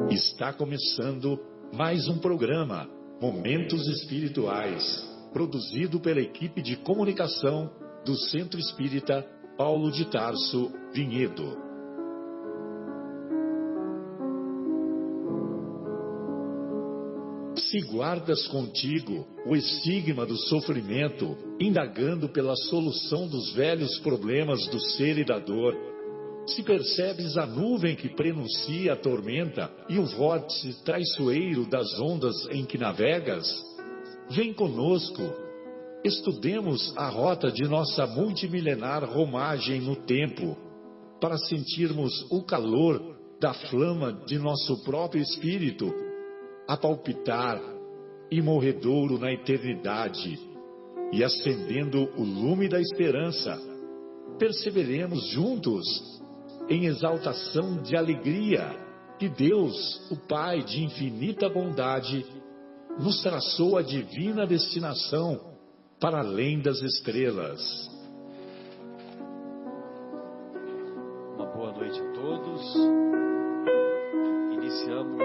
Está começando mais um programa, Momentos Espirituais, produzido pela equipe de comunicação do Centro Espírita Paulo de Tarso, Vinhedo. Se guardas contigo o estigma do sofrimento, indagando pela solução dos velhos problemas do ser e da dor, se percebes a nuvem que prenuncia a tormenta e o vórtice traiçoeiro das ondas em que navegas, vem conosco, estudemos a rota de nossa multimilenar romagem no tempo, para sentirmos o calor da flama de nosso próprio espírito, a palpitar, imorredouro na eternidade, e acendendo o lume da esperança, perceberemos juntos, em exaltação de alegria, que Deus, o Pai de infinita bondade, nos traçou a divina destinação para além das estrelas. Uma boa noite a todos. Iniciamos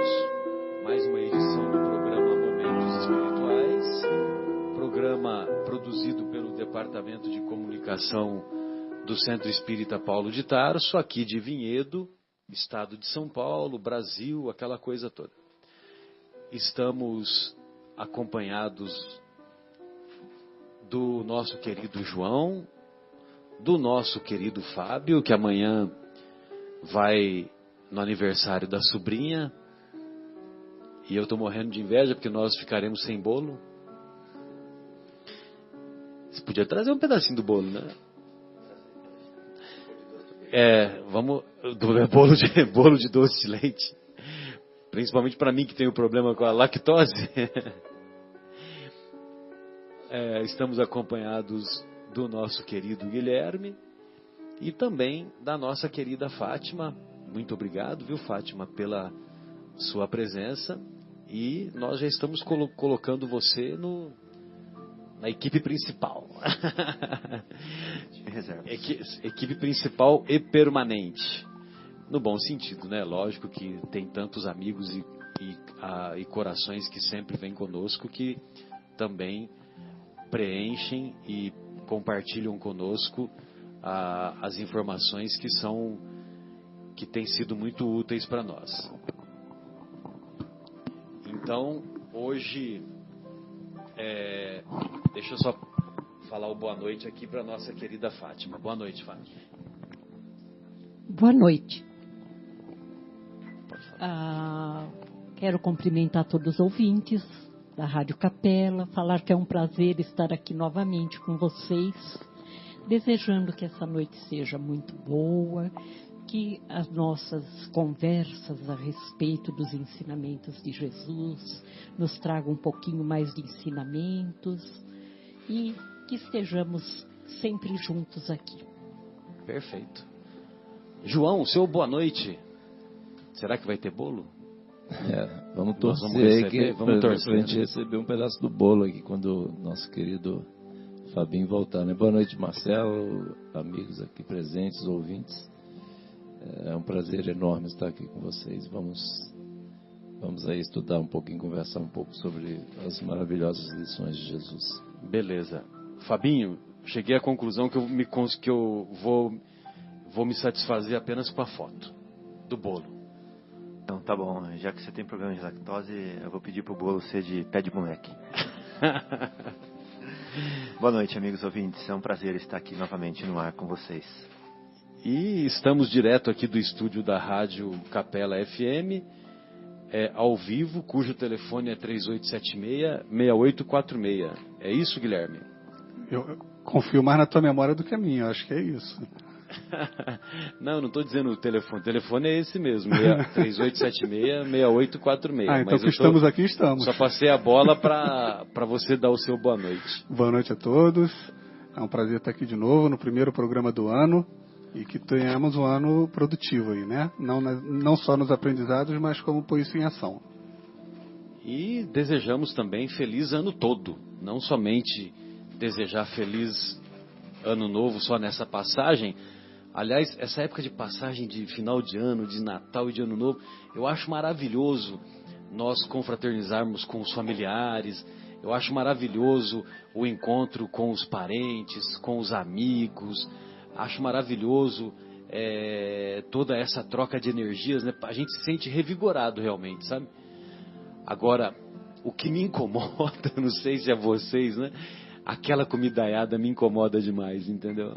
mais uma edição do programa Momentos Espirituais, programa produzido pelo Departamento de Comunicação do Centro Espírita Paulo de Tarso, aqui de Vinhedo, estado de São Paulo, Brasil, aquela coisa toda. Estamos acompanhados do nosso querido João, do nosso querido Fábio, que amanhã vai no aniversário da sobrinha, e eu estou morrendo de inveja porque nós ficaremos sem bolo. Você podia trazer um pedacinho do bolo, né? Vamos, bolo de doce de leite, principalmente para mim que tenho problema com a lactose. Estamos acompanhados do nosso querido Guilherme e também da nossa querida Fátima. Muito obrigado, viu, Fátima, pela sua presença, e nós já estamos colocando você na equipe principal. Equipe principal e permanente. No bom sentido, né? Lógico que tem tantos amigos e corações que sempre vêm conosco, que também preenchem e compartilham conosco as informações que têm sido muito úteis para nós. Então, hoje, deixa eu só falar o boa noite aqui para nossa querida Fátima. Boa noite, Fátima. Boa noite. Quero cumprimentar todos os ouvintes da Rádio Capela, falar que é um prazer estar aqui novamente com vocês, desejando que essa noite seja muito boa, que as nossas conversas a respeito dos ensinamentos de Jesus nos tragam um pouquinho mais de ensinamentos e que estejamos sempre juntos aqui. Perfeito. João, seu boa noite. Será que vai ter bolo? Vamos torcer para a gente receber um pedaço do bolo aqui quando o nosso querido Fabinho voltar, né? Boa noite, Marcelo, amigos aqui presentes, ouvintes. É um prazer enorme estar aqui com vocês. Vamos aí estudar um pouquinho, conversar um pouco sobre as maravilhosas lições de Jesus. Beleza. Fabinho, cheguei à conclusão que eu vou me satisfazer apenas com a foto do bolo. Então tá bom, já que você tem problema de lactose, eu vou pedir pro bolo ser de pé de moleque. Boa noite, amigos ouvintes, é um prazer estar aqui novamente no ar com vocês. E estamos direto aqui do estúdio da Rádio Capela FM, ao vivo, cujo telefone é 3876-6846. É isso, Guilherme? Eu confio mais na tua memória do que a minha, eu acho que é isso. Não estou dizendo o telefone. O telefone é esse mesmo, 3876-6846. Então que estamos aqui, estamos. Só passei a bola para você dar o seu boa noite. Boa noite a todos. É um prazer estar aqui de novo no primeiro programa do ano. E que tenhamos um ano produtivo aí, né? Não só nos aprendizados, mas como pôr isso em ação. E desejamos também feliz ano todo. Não somente desejar feliz ano novo só nessa passagem, Aliás, essa época de passagem de final de ano, de Natal e de Ano Novo, eu acho maravilhoso nós confraternizarmos com os familiares. Eu acho maravilhoso o encontro com os parentes, com os amigos. Acho maravilhoso toda essa troca de energias, né? A gente se sente revigorado realmente, sabe? Agora, o que me incomoda, não sei se é vocês, né? Aquela comidaiada me incomoda demais, entendeu?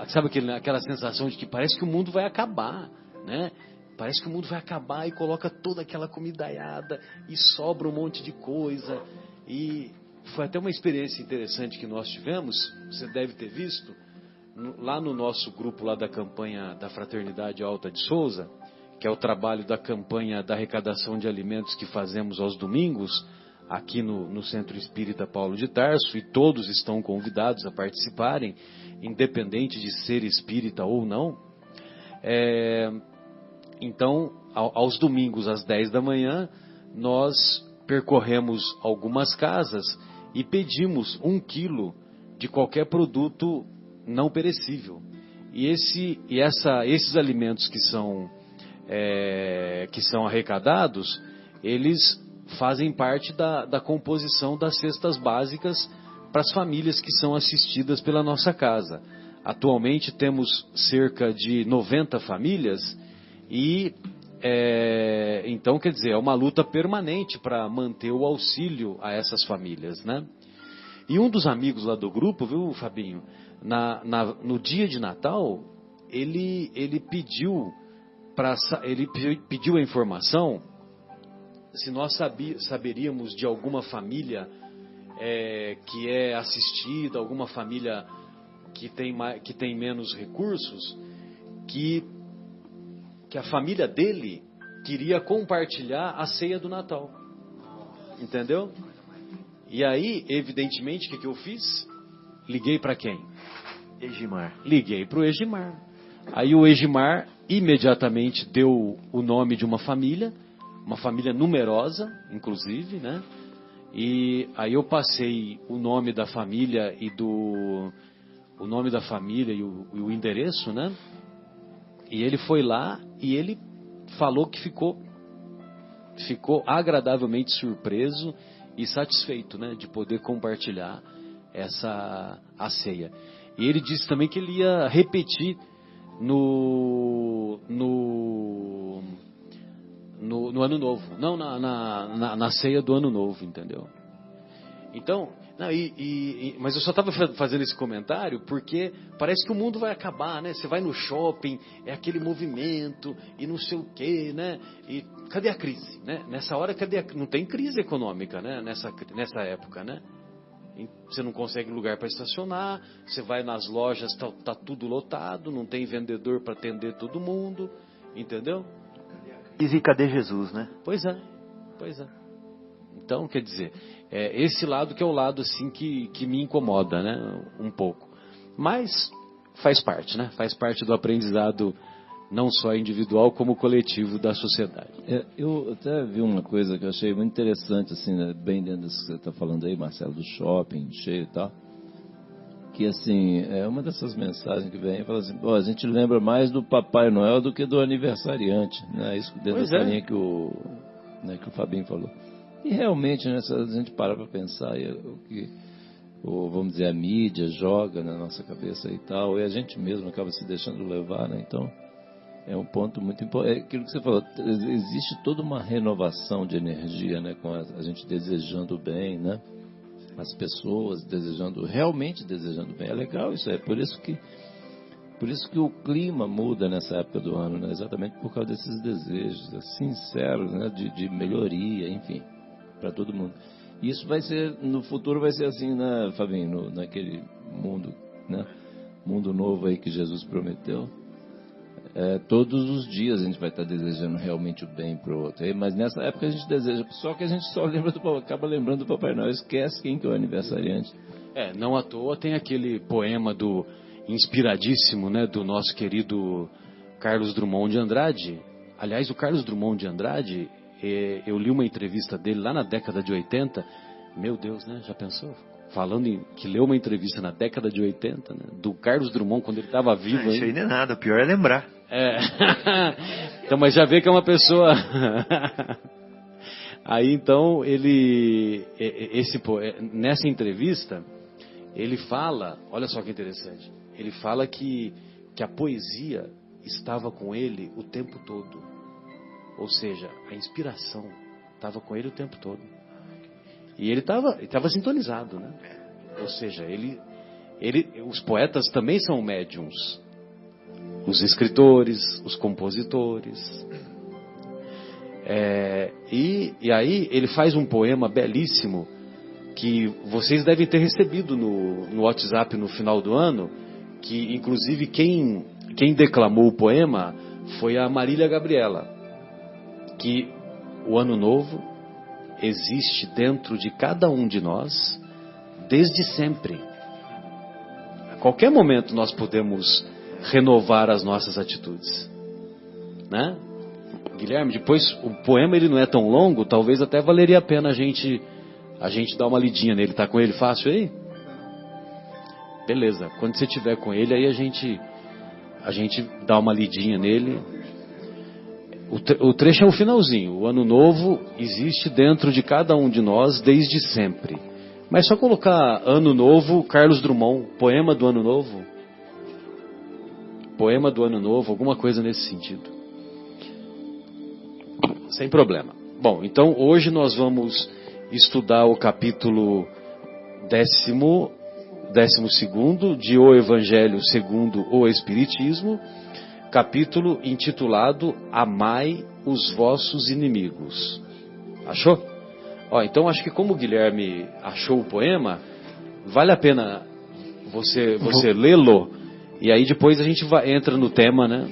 Sabe aquela sensação de que parece que o mundo vai acabar, né? Parece que o mundo vai acabar e coloca toda aquela comidaiada e sobra um monte de coisa. E foi até uma experiência interessante que nós tivemos, você deve ter visto, lá no nosso grupo lá da campanha da Fraternidade Alta de Souza, que é o trabalho da campanha da arrecadação de alimentos que fazemos aos domingos, aqui no Centro Espírita Paulo de Tarso, e todos estão convidados a participarem, independente de ser espírita ou não. Então, aos domingos às 10 da manhã, nós percorremos algumas casas e pedimos 1 quilo de qualquer produto não perecível. E esses alimentos que são arrecadados, eles fazem parte da composição das cestas básicas para as famílias que são assistidas pela nossa casa. Atualmente temos cerca de 90 famílias e então, quer dizer, é uma luta permanente para manter o auxílio a essas famílias, né? E um dos amigos lá do grupo, viu, Fabinho, no dia de Natal, ele pediu a informação se nós saberíamos de alguma família que é assistida, alguma família que tem menos recursos, que a família dele queria compartilhar a ceia do Natal. Entendeu? E aí, evidentemente, o que eu fiz? Liguei para quem? Egimar. Liguei para o Egimar. Aí o Egimar imediatamente deu o nome de uma família numerosa, inclusive, né? E aí eu passei o nome da família e o endereço, né? E ele foi lá e ele falou que ficou agradavelmente surpreso e satisfeito, né, de poder compartilhar a ceia. E ele disse também que ele ia repetir no Ano Novo, não na ceia do Ano Novo, entendeu? Então, mas eu só estava fazendo esse comentário porque parece que o mundo vai acabar, né? Você vai no shopping, é aquele movimento e não sei o quê, né? E cadê a crise, né? Nessa hora, não tem crise econômica, né? Nessa época, né? Você não consegue lugar para estacionar, você vai nas lojas, tá tudo lotado, não tem vendedor para atender todo mundo, entendeu? E cadê Jesus, né? Pois é. Então, quer dizer, esse lado que é o lado assim que me incomoda, né? Um pouco. Mas faz parte, né? Faz parte do aprendizado não só individual como coletivo da sociedade. Eu até vi uma coisa que eu achei muito interessante, assim, né? Bem dentro disso que você está falando aí, Marcelo, do shopping cheio e tal. Que assim, é uma dessas mensagens que vem e fala assim, a gente lembra mais do Papai Noel do que do aniversariante, né? Isso dentro dessa linha que o Fabinho falou. E realmente, né, se a gente para pensar o que, vamos dizer, a mídia joga na nossa cabeça e tal, e a gente mesmo acaba se deixando levar, né? Então, é um ponto muito importante. É aquilo que você falou, existe toda uma renovação de energia, né? Com a gente desejando bem, né? As pessoas realmente desejando bem. É legal isso, por isso que o clima muda nessa época do ano, né? Exatamente por causa desses desejos sinceros, né? De melhoria, enfim, para todo mundo. E isso vai ser, no futuro vai ser assim, né, Fabinho, naquele mundo, né? Mundo novo aí que Jesus prometeu. Todos os dias a gente vai estar desejando realmente o bem para o outro. Mas nessa época a gente deseja, só que a gente só acaba lembrando do Papai Noel, esquece quem que é o aniversariante. Não à toa tem aquele poema inspiradíssimo, né, do nosso querido Carlos Drummond de Andrade. Aliás, o Carlos Drummond de Andrade, eu li uma entrevista dele lá na década de 80. Meu Deus, né? Já pensou? que leu uma entrevista na década de 80, né, do Carlos Drummond, quando ele estava vivo. Isso aí não é nada, o pior é lembrar. Então, mas já vê que é uma pessoa... Aí, então, nessa entrevista, ele fala, olha só que interessante, ele fala que a poesia estava com ele o tempo todo. Ou seja, a inspiração estava com ele o tempo todo. E ele estava sintonizado, né? Ou seja, os poetas também são médiums. Os escritores, os compositores. E aí ele faz um poema belíssimo que vocês devem ter recebido no WhatsApp no final do ano, que inclusive quem declamou o poema foi a Marília Gabriela, que o Ano Novo existe dentro de cada um de nós desde sempre. A qualquer momento nós podemos renovar as nossas atitudes, né? Guilherme, depois o poema ele não é tão longo, talvez até valeria a pena a gente dar uma lidinha nele. Tá com ele fácil aí? Beleza, quando você tiver com ele aí a gente dá uma lidinha nele. O trecho é o finalzinho. O Ano Novo existe dentro de cada um de nós desde sempre. Mas só colocar Ano Novo, Carlos Drummond, poema do Ano Novo. Poema do Ano Novo, alguma coisa nesse sentido. Sem problema. Bom, então hoje nós vamos estudar o capítulo 12º de O Evangelho segundo o Espiritismo, capítulo intitulado Amai os vossos inimigos. Achou? Então acho que como o Guilherme achou o poema, vale a pena você lê-lo, e aí depois a gente entra no tema, né?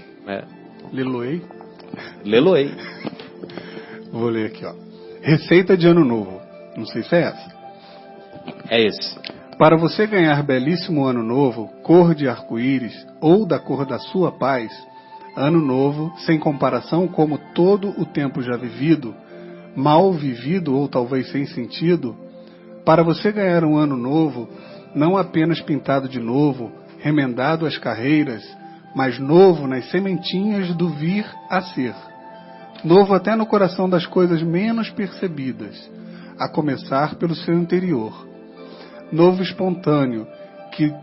Lê-lo-ei. Lê-lo-ei. Vou ler aqui, Receita de Ano Novo. Não sei se é essa. É esse. Para você ganhar belíssimo Ano Novo, cor de arco-íris, ou da cor da sua paz, Ano Novo, sem comparação como todo o tempo já vivido, mal vivido ou talvez sem sentido, para você ganhar um Ano Novo, não apenas pintado de novo, remendado às carreiras, mas novo nas sementinhas do vir a ser. Novo até no coração das coisas menos percebidas, a começar pelo seu interior. Novo espontâneo, que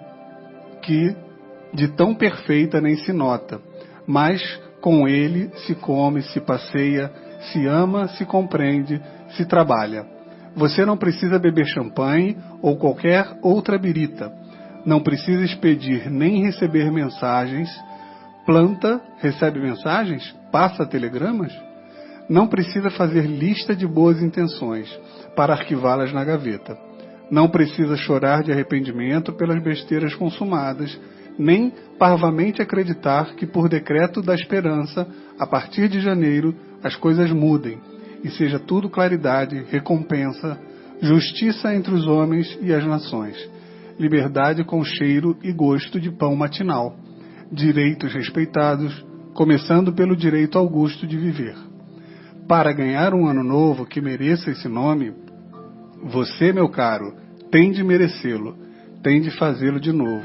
de tão perfeita nem se nota, mas com ele se come, se passeia, se ama, se compreende, se trabalha. Você não precisa beber champanhe ou qualquer outra birita. Não precisa expedir nem receber mensagens. Planta, recebe mensagens? Passa telegramas? Não precisa fazer lista de boas intenções para arquivá-las na gaveta. Não precisa chorar de arrependimento pelas besteiras consumadas, nem parvamente acreditar que por decreto da esperança, a partir de janeiro, as coisas mudem, e seja tudo claridade, recompensa, justiça entre os homens e as nações, liberdade com cheiro e gosto de pão matinal, direitos respeitados, começando pelo direito augusto de viver. Para ganhar um ano novo que mereça esse nome, você, meu caro, tem de merecê-lo, tem de fazê-lo de novo.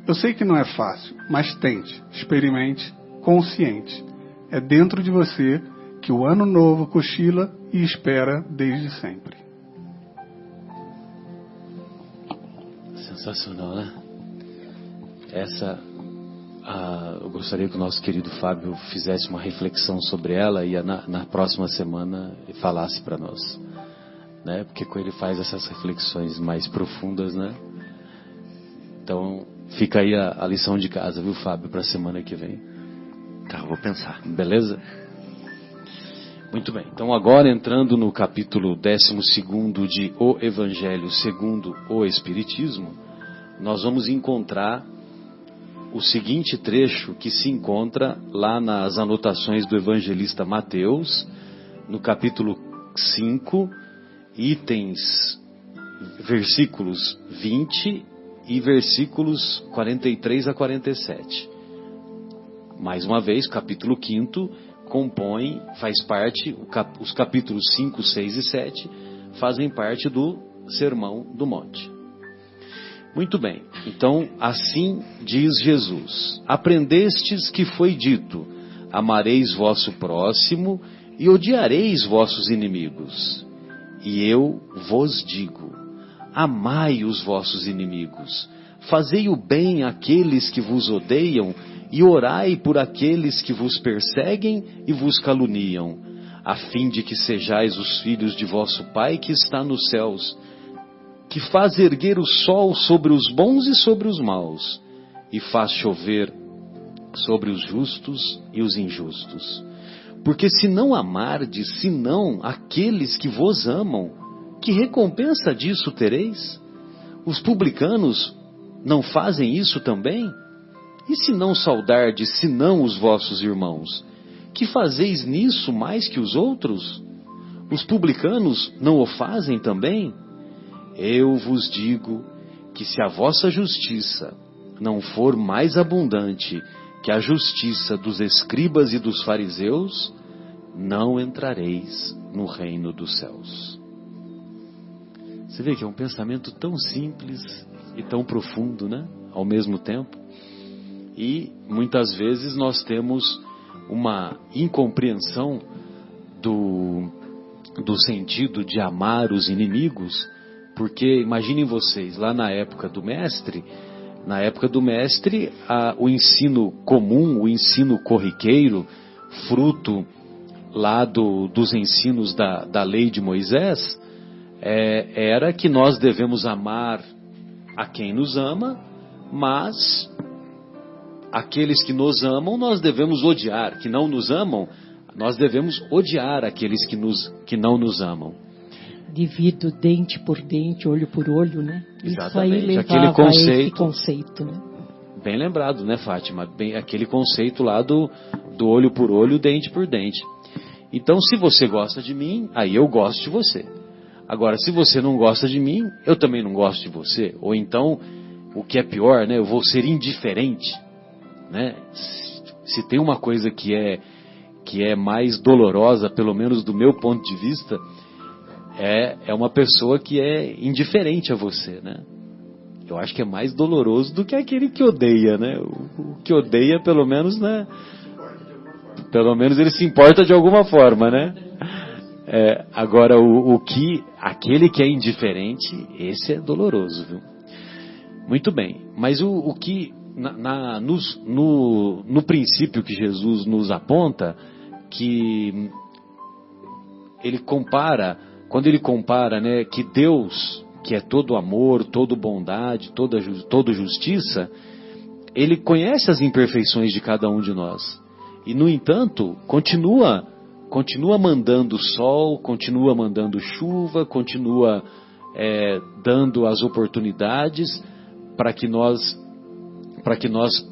Eu sei que não é fácil, mas tente, experimente, consciente. É dentro de você que o ano novo cochila e espera desde sempre. Sensacional, né? Eu gostaria que o nosso querido Fábio fizesse uma reflexão sobre ela e na próxima semana falasse para nós, né? Porque quando ele faz essas reflexões mais profundas, né? Então fica aí a lição de casa, viu, Fábio, para a semana que vem. Tá, vou pensar. Beleza? Muito bem. Então agora entrando no capítulo 12º de O Evangelho segundo o Espiritismo, nós vamos encontrar o seguinte trecho que se encontra lá nas anotações do evangelista Mateus, no capítulo 5, versículos 20 e versículos 43 a 47. Mais uma vez, capítulo 5 faz parte, os capítulos 5, 6 e 7 fazem parte do Sermão do Monte. Muito bem, então assim diz Jesus: aprendestes que foi dito, amareis vosso próximo e odiareis vossos inimigos. E eu vos digo, amai os vossos inimigos, fazei o bem àqueles que vos odeiam e orai por aqueles que vos perseguem e vos caluniam, a fim de que sejais os filhos de vosso Pai que está nos céus, que faz erguer o sol sobre os bons e sobre os maus, e faz chover sobre os justos e os injustos. Porque se não amardes, senão aqueles que vos amam, que recompensa disso tereis? Os publicanos não fazem isso também? E se não saudardes, senão os vossos irmãos, que fazeis nisso mais que os outros? Os publicanos não o fazem também? Eu vos digo que se a vossa justiça não for mais abundante que a justiça dos escribas e dos fariseus, não entrareis no reino dos céus. Você vê que é um pensamento tão simples e tão profundo, né? Ao mesmo tempo. E muitas vezes nós temos uma incompreensão do sentido de amar os inimigos, porque imaginem vocês, lá na época do mestre, o ensino comum, o ensino corriqueiro, fruto lá dos ensinos da lei de Moisés, era que nós devemos amar a quem nos ama, mas aqueles que nos amam nós devemos odiar, que não nos amam, nós devemos odiar aqueles que não nos amam. Divido dente por dente, olho por olho, né? Exatamente. Isso aí levava esse conceito, né? Bem lembrado, né, Fátima? Aquele conceito lá do olho por olho, dente por dente. Então, se você gosta de mim, aí eu gosto de você. Agora, se você não gosta de mim, eu também não gosto de você. Ou então, o que é pior, né, eu vou ser indiferente, né? Se tem uma coisa que é mais dolorosa, pelo menos do meu ponto de vista, é uma pessoa que é indiferente a você, né? Eu acho que é mais doloroso do que aquele que odeia, né? O que odeia, pelo menos, né? Pelo menos ele se importa de alguma forma, né? Agora, aquele que é indiferente, esse é doloroso, viu? Muito bem, mas o que no princípio que Jesus nos aponta, que ele compara, quando ele compara, né, que Deus, que é todo amor, todo bondade, toda justiça, ele conhece as imperfeições de cada um de nós. E, no entanto, continua mandando sol, continua mandando chuva, continua dando as oportunidades para que nós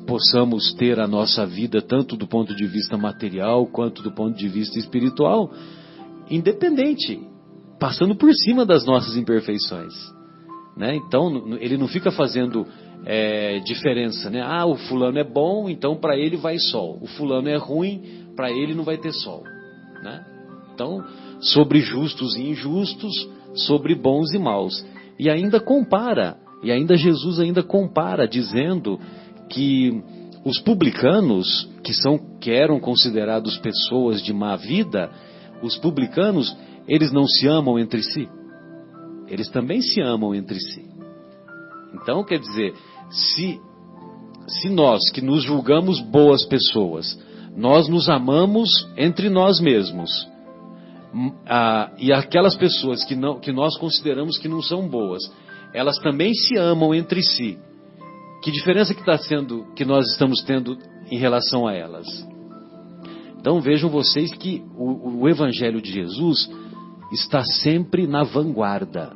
possamos ter a nossa vida, tanto do ponto de vista material, quanto do ponto de vista espiritual, independente, passando por cima das nossas imperfeições, né? Então, ele não fica fazendo diferença, né? Ah, o fulano é bom, então para ele vai sol. O fulano é ruim, para ele não vai ter sol, né? Então, sobre justos e injustos, sobre bons e maus. E ainda Jesus ainda compara, dizendo que os publicanos, que eram considerados pessoas de má vida, os publicanos, eles não se amam entre si. Eles também se amam entre si. Então, quer dizer, se nós que nos julgamos boas pessoas, nós nos amamos entre nós mesmos, e aquelas pessoas que nós consideramos que não são boas, elas também se amam entre si, que diferença que nós estamos tendo em relação a elas? Então vejam vocês que o Evangelho de Jesus está sempre na vanguarda.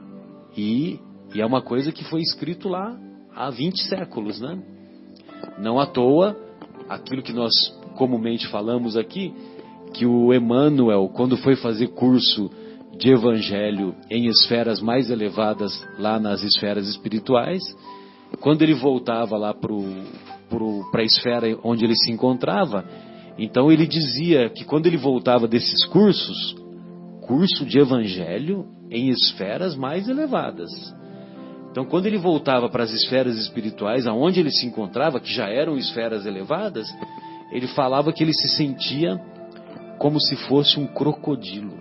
E é uma coisa que foi escrito lá há 20 séculos, né? Não à toa, aquilo que nós comumente falamos aqui, que o Emmanuel, quando foi fazer curso de Evangelho em esferas mais elevadas, lá nas esferas espirituais, quando ele voltava lá para a esfera onde ele se encontrava, então ele dizia que quando ele voltava desses curso de Evangelho em esferas mais elevadas, Então, quando ele voltava para as esferas espirituais, aonde ele se encontrava, que já eram esferas elevadas, ele falava que ele se sentia como se fosse um crocodilo,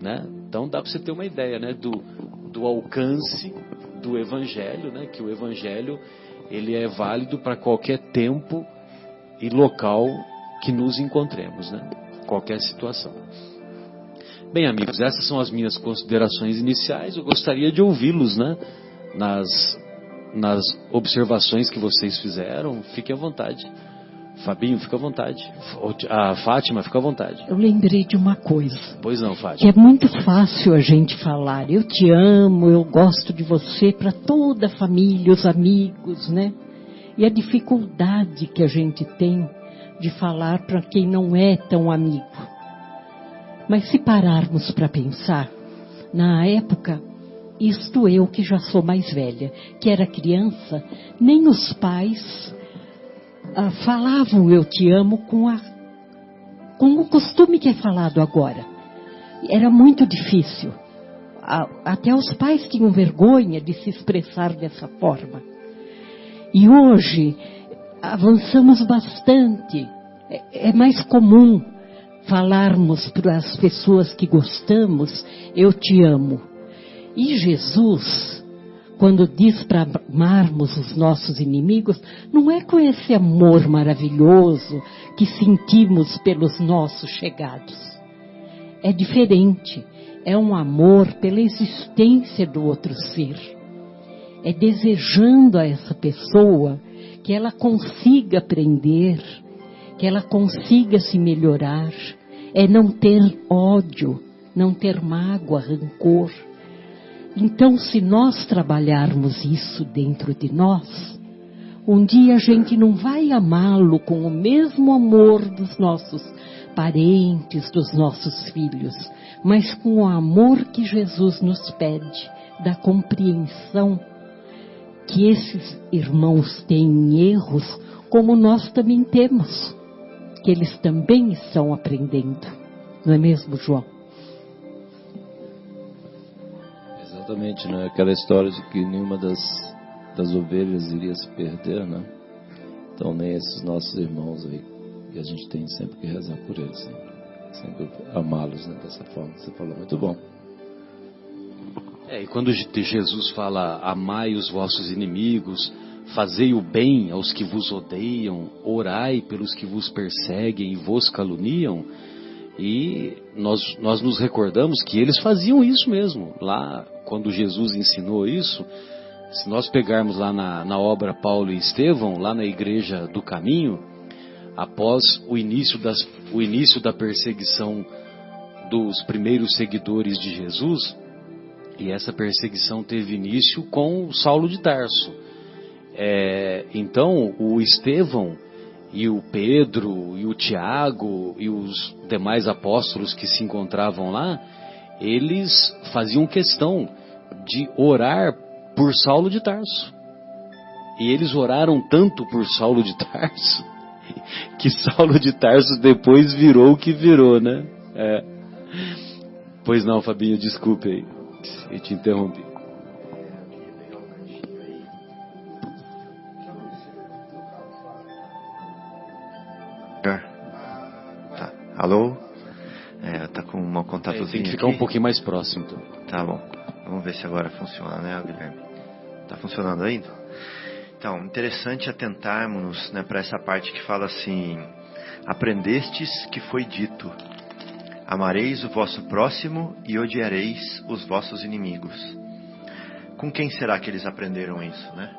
né? Então, dá para você ter uma ideia, né, do alcance do Evangelho, né? Que o Evangelho ele é válido para qualquer tempo e local que nos encontremos, né? Qualquer situação. Bem, amigos, essas são as minhas considerações iniciais. Eu gostaria de ouvi-los, né? Nas observações que vocês fizeram. Fiquem à vontade. Fabinho, fica à vontade. A Fátima, fica à vontade. Eu lembrei de uma coisa. Pois não, Fátima. Que é muito fácil a gente falar. Eu te amo, eu gosto de você, para toda a família, os amigos, né? E a dificuldade que a gente tem de falar para quem não é tão amigo. Mas se pararmos para pensar, na época, isto eu que já sou mais velha, que era criança, nem os pais falavam eu te amo com o costume que é falado agora. Era muito difícil. Até os pais tinham vergonha de se expressar dessa forma. E hoje avançamos bastante. É mais comum falarmos para as pessoas que gostamos, eu te amo. E Jesus, quando diz para amarmos os nossos inimigos, não é com esse amor maravilhoso que sentimos pelos nossos chegados. É diferente. É um amor pela existência do outro ser. É desejando a essa pessoa que ela consiga aprender, que ela consiga se melhorar, é não ter ódio, não ter mágoa, rancor. Então, se nós trabalharmos isso dentro de nós, um dia a gente não vai amá-lo com o mesmo amor dos nossos parentes, dos nossos filhos, mas com o amor que Jesus nos pede, da compreensão que esses irmãos têm erros, como nós também temos. Que eles também estão aprendendo. Não é mesmo, João? Exatamente, né? Aquela história de que nenhuma das ovelhas iria se perder, né? Então nem esses nossos irmãos aí, e a gente tem sempre que rezar por eles, né? Sempre amá-los, né? Dessa forma que você falou. Muito bom. E quando Jesus fala, amai os vossos inimigos, fazei o bem aos que vos odeiam, orai pelos que vos perseguem e vos caluniam, e nós nos recordamos que eles faziam isso mesmo. Lá, quando Jesus ensinou isso, se nós pegarmos lá na obra Paulo e Estevão, lá na Igreja do Caminho, após o início da perseguição dos primeiros seguidores de Jesus, e essa perseguição teve início com Saulo de Tarso. Então o Estevão e o Pedro e o Tiago e os demais apóstolos que se encontravam lá, eles faziam questão de orar por Saulo de Tarso. E eles oraram tanto por Saulo de Tarso que Saulo de Tarso depois virou o que virou, né? Pois não, Fabinho, desculpe aí, eu te interrompi. Tá. Alô? Tá com um contatozinho. Tem que ficar aqui. Um pouquinho mais próximo. Então. Tá bom. Vamos ver se agora funciona, né, Guilherme? Tá funcionando ainda? Então, interessante atentarmos, né, para essa parte que fala assim: aprendestes que foi dito, amareis o vosso próximo e odiareis os vossos inimigos. Com quem será que eles aprenderam isso, né?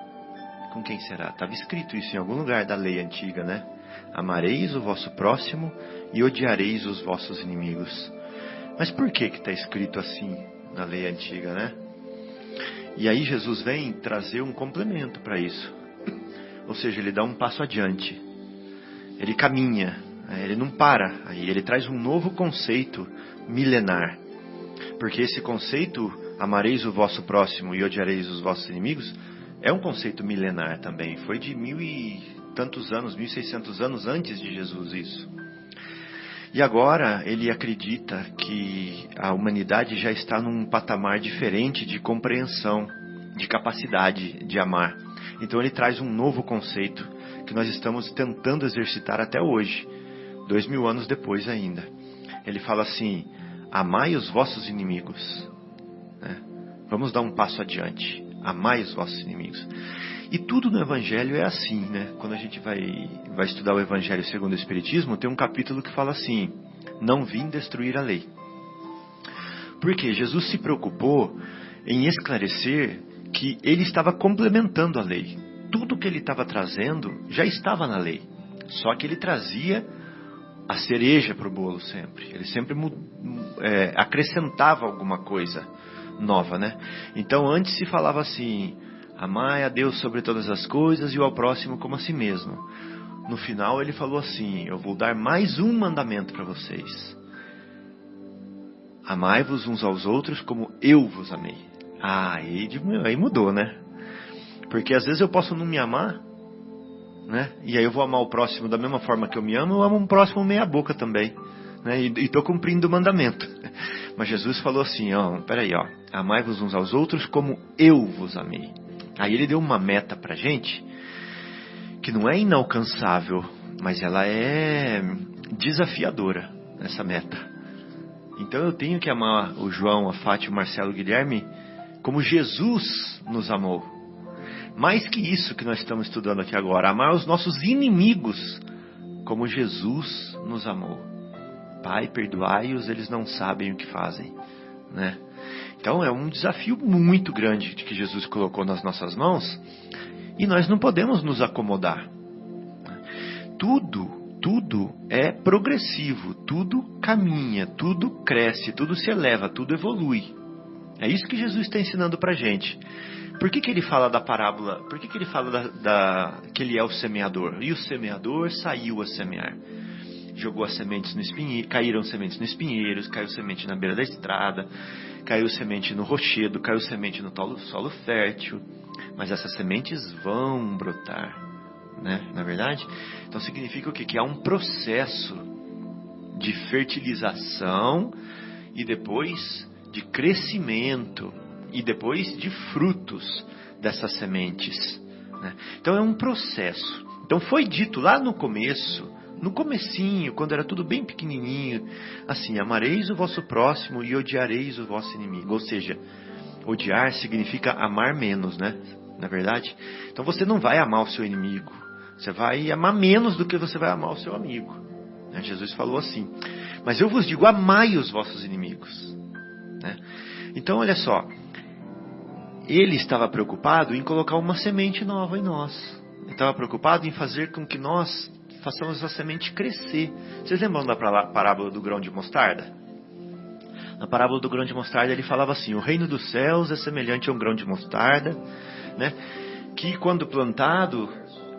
Com quem será? Estava escrito isso em algum lugar da lei antiga, né? Amareis o vosso próximo e odiareis os vossos inimigos. Mas por que está escrito assim na lei antiga, né? E aí Jesus vem trazer um complemento para isso. Ou seja, ele dá um passo adiante. Ele caminha, ele não para. Aí ele traz um novo conceito milenar. Porque esse conceito, amareis o vosso próximo e odiareis os vossos inimigos, é um conceito milenar também. Foi de 1000 e tantos anos, 1600 anos antes de Jesus isso. E agora ele acredita que a humanidade já está num patamar diferente de compreensão. de capacidade de amar. Então ele traz um novo conceito que nós estamos tentando exercitar até hoje, 2000 anos depois ainda. Ele fala assim: amai os vossos inimigos. Vamos dar um passo adiante. Amai os vossos inimigos. E tudo no Evangelho é assim, né? Quando a gente vai estudar o Evangelho segundo o Espiritismo, tem um capítulo que fala assim: não vim destruir a lei. Porque Jesus se preocupou em esclarecer que ele estava complementando a lei. Tudo que ele estava trazendo já estava na lei. Só que ele trazia a cereja para o bolo sempre. Ele sempre acrescentava alguma coisa nova, né? Então antes se falava assim: amai a Deus sobre todas as coisas e ao próximo como a si mesmo. No final ele falou assim: eu vou dar mais um mandamento para vocês. Amai-vos uns aos outros como eu vos amei. Aí mudou, né? Porque às vezes eu posso não me amar, né? E aí eu vou amar o próximo da mesma forma que eu me amo, eu amo o próximo meia boca também, né? E estou cumprindo o mandamento. Mas Jesus falou assim: peraí, amai-vos uns aos outros como eu vos amei. Aí ele deu uma meta pra gente que não é inalcançável, mas ela é desafiadora, essa meta. Então eu tenho que amar o João, a Fátima, o Marcelo, o Guilherme como Jesus nos amou. Mais que isso que nós estamos estudando aqui agora, amar os nossos inimigos como Jesus nos amou. Pai, perdoai-os, eles não sabem o que fazem, né? Então é um desafio muito grande que Jesus colocou nas nossas mãos, e nós não podemos nos acomodar. Tudo é progressivo, tudo caminha, tudo cresce, tudo se eleva, tudo evolui. É isso que Jesus está ensinando pra gente. Por que ele fala da parábola? Por que ele fala que ele é o semeador? E o semeador saiu a semear. Jogou as sementes no espinheiro, caíram sementes no espinheiros, caiu semente na beira da estrada, caiu semente no rochedo, caiu semente no solo fértil. Mas essas sementes vão brotar, né? Na verdade? Então significa o quê? Que há um processo de fertilização e depois de crescimento e depois de frutos dessas sementes, né? Então é um processo. Então foi dito lá no começo, no comecinho, quando era tudo bem pequenininho, assim: amareis o vosso próximo e odiareis o vosso inimigo. Ou seja, odiar significa amar menos, né? Na verdade? Então você não vai amar o seu inimigo, você vai amar menos do que você vai amar o seu amigo, né? Jesus falou assim: mas eu vos digo, amai os vossos inimigos, né? Então olha só, ele estava preocupado em colocar uma semente nova em nós. Ele estava preocupado em fazer com que nós façamos a semente crescer. Vocês lembram da parábola do grão de mostarda? Na parábola do grão de mostarda ele falava assim: o reino dos céus é semelhante a um grão de mostarda, né? Que quando plantado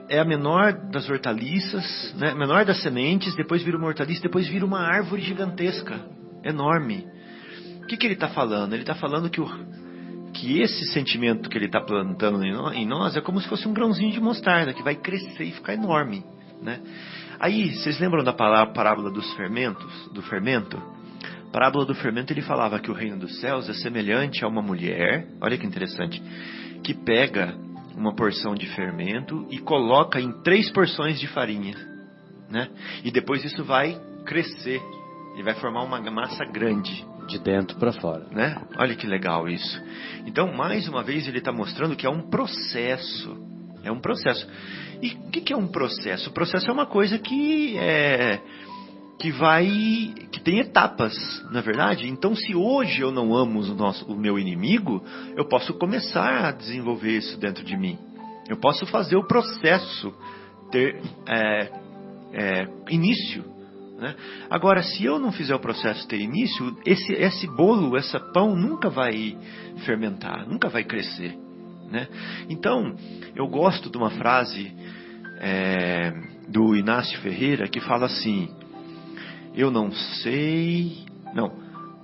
é a menor das hortaliças, né? Menor das sementes, depois vira uma hortaliça, depois vira uma árvore gigantesca, enorme. O que ele está falando? Ele está falando que esse sentimento que ele está plantando em nós é como se fosse um grãozinho de mostarda que vai crescer e ficar enorme, né? Aí, vocês lembram da parábola dos fermentos, do fermento? A parábola do fermento, ele falava que o reino dos céus é semelhante a uma mulher, olha que interessante, que pega uma porção de fermento e coloca em 3 porções de farinha, né? E depois isso vai crescer e vai formar uma massa grande. De dentro para fora, né? Olha que legal isso. Então, mais uma vez, ele está mostrando que é um processo. É um processo. E o que é um processo? O processo é uma coisa que tem etapas, na verdade. Então, se hoje eu não amo o meu inimigo, eu posso começar a desenvolver isso dentro de mim. Eu posso fazer o processo ter início. Né? Agora, se eu não fizer o processo ter início, esse bolo, esse pão nunca vai fermentar, nunca vai crescer, né? Então, eu gosto de uma frase do Inácio Ferreira que fala assim: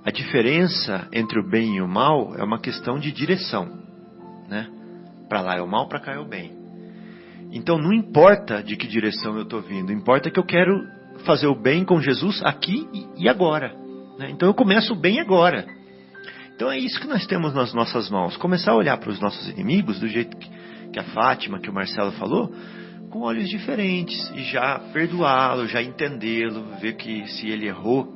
a diferença entre o bem e o mal é uma questão de direção, né? Para lá é o mal, para cá é o bem. Então não importa de que direção eu estou vindo, importa que eu quero fazer o bem com Jesus aqui e agora, né? Então eu começo o bem agora. Então é isso que nós temos nas nossas mãos. Começar a olhar para os nossos inimigos, do jeito que a Fátima, que o Marcelo falou, com olhos diferentes, e já perdoá-lo, já entendê-lo, ver que se ele errou,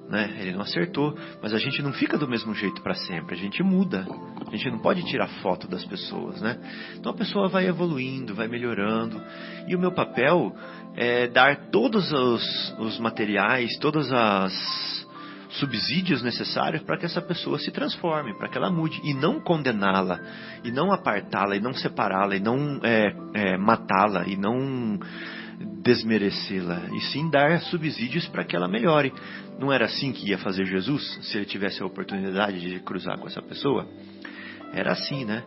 né? Ele não acertou, mas a gente não fica do mesmo jeito para sempre, a gente muda, a gente não pode tirar foto das pessoas, né? Então a pessoa vai evoluindo, vai melhorando, e o meu papel é dar todos os materiais, todos os subsídios necessários para que essa pessoa se transforme, para que ela mude, e não condená-la, e não apartá-la, e não separá-la, e não matá-la, e não desmerecê-la, e sim dar subsídios para que ela melhore. Não era assim que ia fazer Jesus, se ele tivesse a oportunidade de cruzar com essa pessoa? Era assim, né?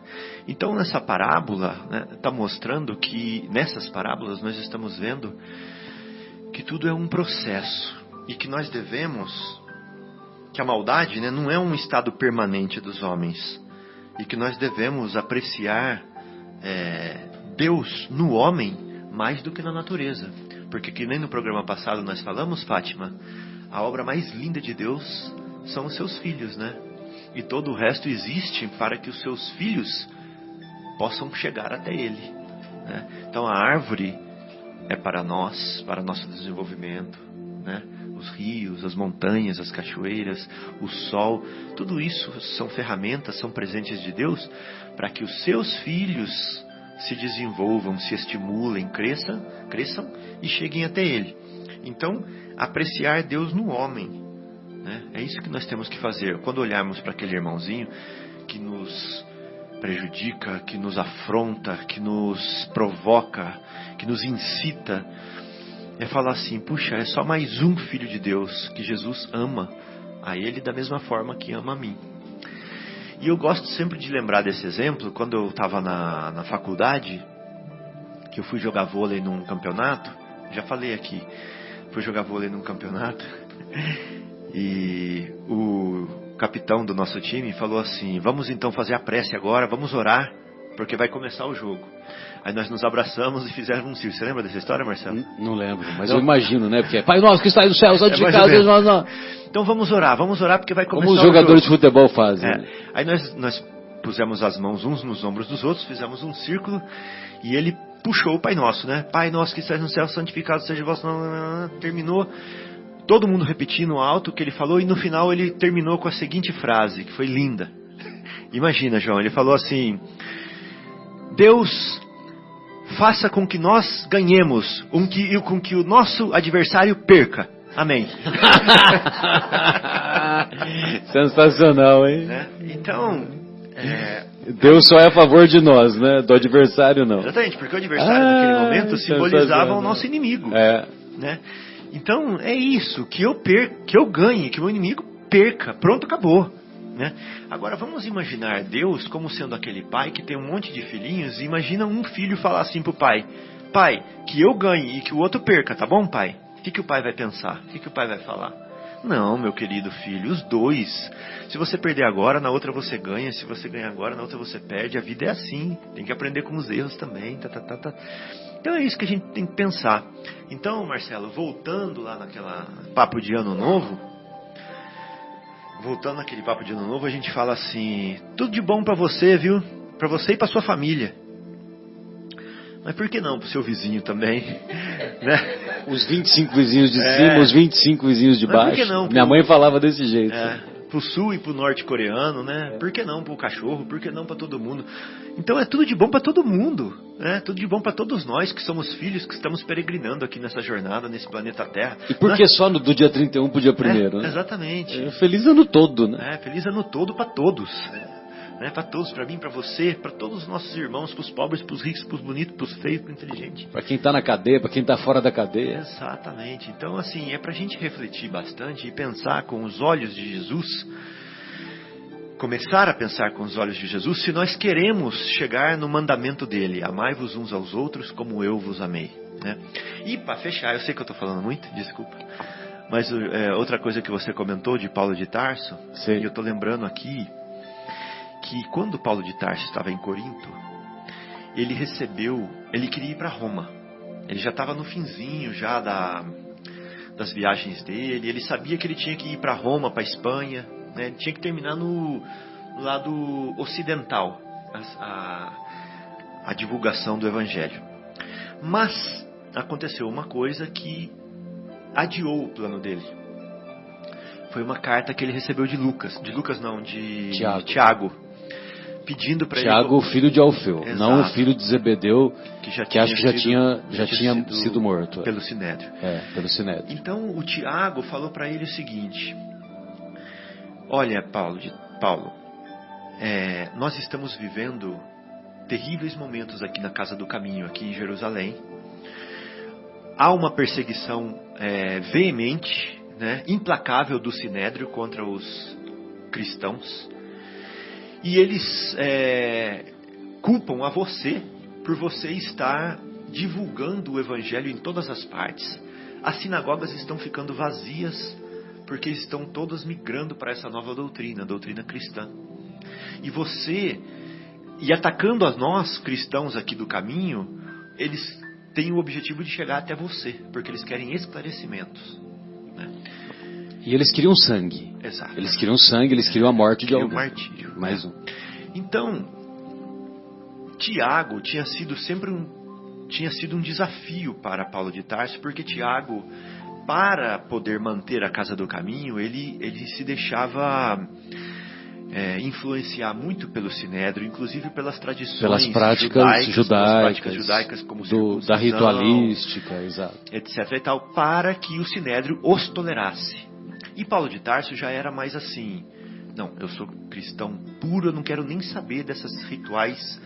Então nessa parábola, né, está mostrando que nessas parábolas nós estamos vendo que tudo é um processo, e que nós devemos, que a maldade, né, não é um estado permanente dos homens, e que nós devemos apreciar Deus no homem mais do que na natureza, porque que nem no programa passado nós falamos, Fátima, a obra mais linda de Deus são os seus filhos, né? E todo o resto existe para que os seus filhos possam chegar até Ele, né? Então a árvore é para nós, para nosso desenvolvimento, né? Os rios, as montanhas, as cachoeiras, o sol, tudo isso são ferramentas, são presentes de Deus para que os seus filhos se desenvolvam, se estimulem, cresçam e cheguem até Ele. Então, apreciar Deus no homem, né? É isso que nós temos que fazer. Quando olharmos para aquele irmãozinho que nos prejudica, que nos afronta, que nos provoca, que nos incita, é falar assim, puxa, é só mais um filho de Deus que Jesus ama a ele da mesma forma que ama a mim. E eu gosto sempre de lembrar desse exemplo, quando eu estava na faculdade, que eu fui jogar vôlei num campeonato, já falei aqui, fui jogar vôlei num campeonato, e o capitão do nosso time falou assim, vamos então fazer a prece agora, vamos orar, porque vai começar o jogo. Aí nós nos abraçamos e fizemos um círculo. Você lembra dessa história, Marcelo? Não lembro, mas eu imagino, né? Porque é Pai Nosso que está aí no céu, santificado seja o nosso. Então vamos orar porque vai começar o jogo. Como os jogadores de futebol fazem. Né? Aí nós pusemos as mãos uns nos ombros dos outros, fizemos um círculo e ele puxou o Pai Nosso, né? Pai Nosso que está no céu, santificado seja o vosso nome. Terminou, todo mundo repetindo alto o que ele falou, e no final ele terminou com a seguinte frase, que foi linda. Imagina, João, ele falou assim: Deus, faça com que nós ganhemos, com que o nosso adversário perca. Amém. Sensacional, hein? Né? Então, Deus só é a favor de nós, né? Do adversário não. Exatamente, porque o adversário naquele momento simbolizava o nosso inimigo. Né? Então é isso, que eu ganhe, que o meu inimigo perca. Pronto, acabou. Né? Agora vamos imaginar Deus como sendo aquele pai que tem um monte de filhinhos, e imagina um filho falar assim pro pai: pai, que eu ganhe e que o outro perca, tá bom, pai? O que o pai vai pensar? O que o pai vai falar? Não, meu querido filho, os dois. Se você perder agora, na outra você ganha. Se você ganhar agora, na outra você perde. A vida é assim, tem que aprender com os erros também. Então é isso que a gente tem que pensar. Então, Marcelo, voltando lá naquela papo de ano novo, a gente fala assim: tudo de bom pra você, viu? Pra você e pra sua família. Mas por que não pro seu vizinho também? Né? Os 25 vizinhos de cima, os 25 vizinhos de baixo. Por que não? Minha mãe falava desse jeito. Pro sul e pro norte-coreano, né? Por que não pro cachorro? Por que não pra todo mundo? Então é tudo de bom pra todo mundo, né? Tudo de bom pra todos nós que somos filhos, que estamos peregrinando aqui nessa jornada, nesse planeta Terra. E por que só do dia 31 pro dia 1º? Né? Exatamente. Feliz ano todo, né? Feliz ano todo pra todos. Né? Para todos, para mim, para você, para todos os nossos irmãos, para os pobres, para os ricos, para os bonitos, para os feios, para os inteligentes. Para quem está na cadeia, para quem está fora da cadeia. Exatamente. Então, assim, é para a gente refletir bastante e pensar com os olhos de Jesus, começar a pensar com os olhos de Jesus, se nós queremos chegar no mandamento dele: amai-vos uns aos outros como eu vos amei. Né? E para fechar, eu sei que eu estou falando muito, desculpa, mas outra coisa que você comentou de Paulo de Tarso, e eu estou lembrando aqui, que quando Paulo de Tarso estava em Corinto, ele queria ir para Roma. Ele já estava no finzinho já das viagens dele. Ele sabia que ele tinha que ir para Roma, para Espanha, né? Ele tinha que terminar no lado ocidental a divulgação do Evangelho. Mas aconteceu uma coisa que adiou o plano dele. Foi uma carta que ele recebeu de Tiago, pedindo para ele... Tiago, filho de Alfeu, exato, não o filho de Zebedeu, que acho que já tinha sido morto. Pelo Sinédrio. Pelo Sinédrio. Então o Tiago falou para ele o seguinte: olha, Paulo, nós estamos vivendo terríveis momentos aqui na Casa do Caminho, aqui em Jerusalém. Há uma perseguição veemente, né, implacável do Sinédrio contra os cristãos. E eles culpam a você por você estar divulgando o Evangelho em todas as partes. As sinagogas estão ficando vazias porque estão todas migrando para essa nova doutrina, a doutrina cristã. E atacando a nós, cristãos aqui do caminho, eles têm o objetivo de chegar até você, porque eles querem esclarecimentos, né? E eles queriam sangue. Exato. Eles queriam sangue, eles queriam a morte de alguém. O martírio. Mais um. Então, Tiago tinha sido um desafio para Paulo de Tarso, porque Tiago, para poder manter a Casa do Caminho, ele se deixava influenciar muito pelo Sinédrio, inclusive pelas tradições, pelas práticas judaicas, como da ritualística, exato, etc. e tal, para que o Sinédrio os tolerasse. E Paulo de Tarso já era mais assim: não, eu sou cristão puro, eu não quero nem saber dessas rituais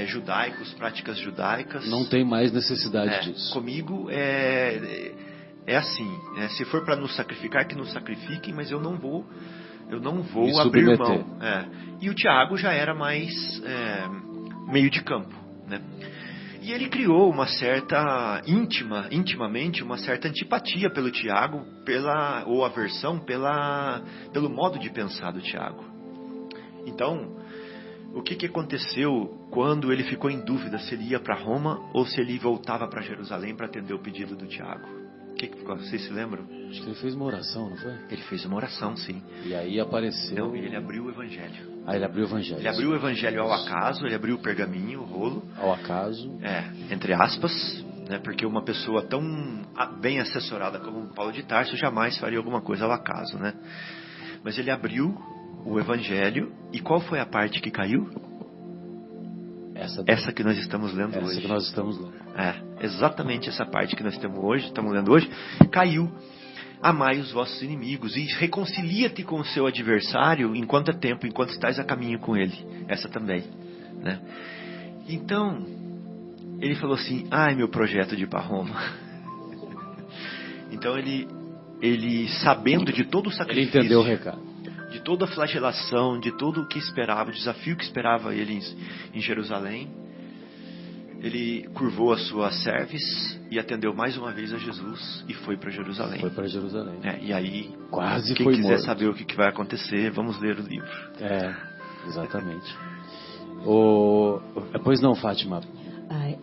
judaicos, práticas judaicas. Não tem mais necessidade disso. Comigo é assim, se for para nos sacrificar, que nos sacrifiquem, mas eu não vou abrir mão. E o Tiago já era mais meio de campo, né? E ele criou uma certa intimamente, uma certa antipatia pelo Tiago, ou aversão pelo modo de pensar do Tiago. Então, o que aconteceu quando ele ficou em dúvida se ele ia para Roma ou se ele voltava para Jerusalém para atender o pedido do Tiago? Vocês se lembram? Acho que ele fez uma oração, não foi? Ele fez uma oração, sim. E aí apareceu... Não, e ele abriu o Evangelho. Ele abriu o Evangelho. Ele abriu o Evangelho ao acaso, ele abriu o pergaminho, o rolo. Ao acaso. Entre aspas, né? Porque uma pessoa tão bem assessorada como Paulo de Tarso jamais faria alguma coisa ao acaso, né? Mas ele abriu o Evangelho, e qual foi a parte que caiu? Essa que nós estamos lendo hoje. Essa que nós estamos lendo. Exatamente essa parte que nós estamos lendo hoje, caiu. Amai os vossos inimigos e reconcilia-te com o seu adversário enquanto é tempo, enquanto estás a caminho com ele. Essa também, né? Então, ele falou assim: ai, meu projeto de ir para Roma. Então ele sabendo de todo o sacrifício, ele entendeu o recado, de toda a flagelação, de tudo o que esperava, o desafio que esperava ele em Jerusalém, ele curvou a sua cerviz e atendeu mais uma vez a Jesus e foi para Jerusalém. E aí, quem quiser saber o que vai acontecer, vamos ler o livro. Exatamente. Pois não, Fátima.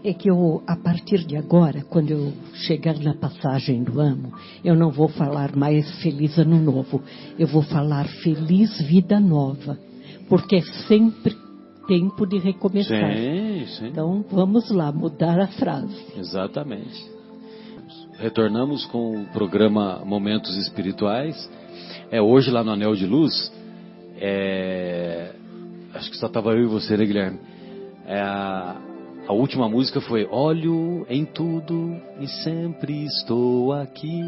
É que a partir de agora, quando eu chegar na passagem do ano, eu não vou falar mais Feliz Ano Novo. Eu vou falar Feliz Vida Nova. Porque é sempre tempo de recomeçar. Sim. Então, vamos lá, mudar a frase. Exatamente. Retornamos com o programa Momentos Espirituais. Hoje lá no Anel de Luz, acho que só estava eu e você, né, Guilherme? A última música foi: olho em tudo e sempre estou aqui,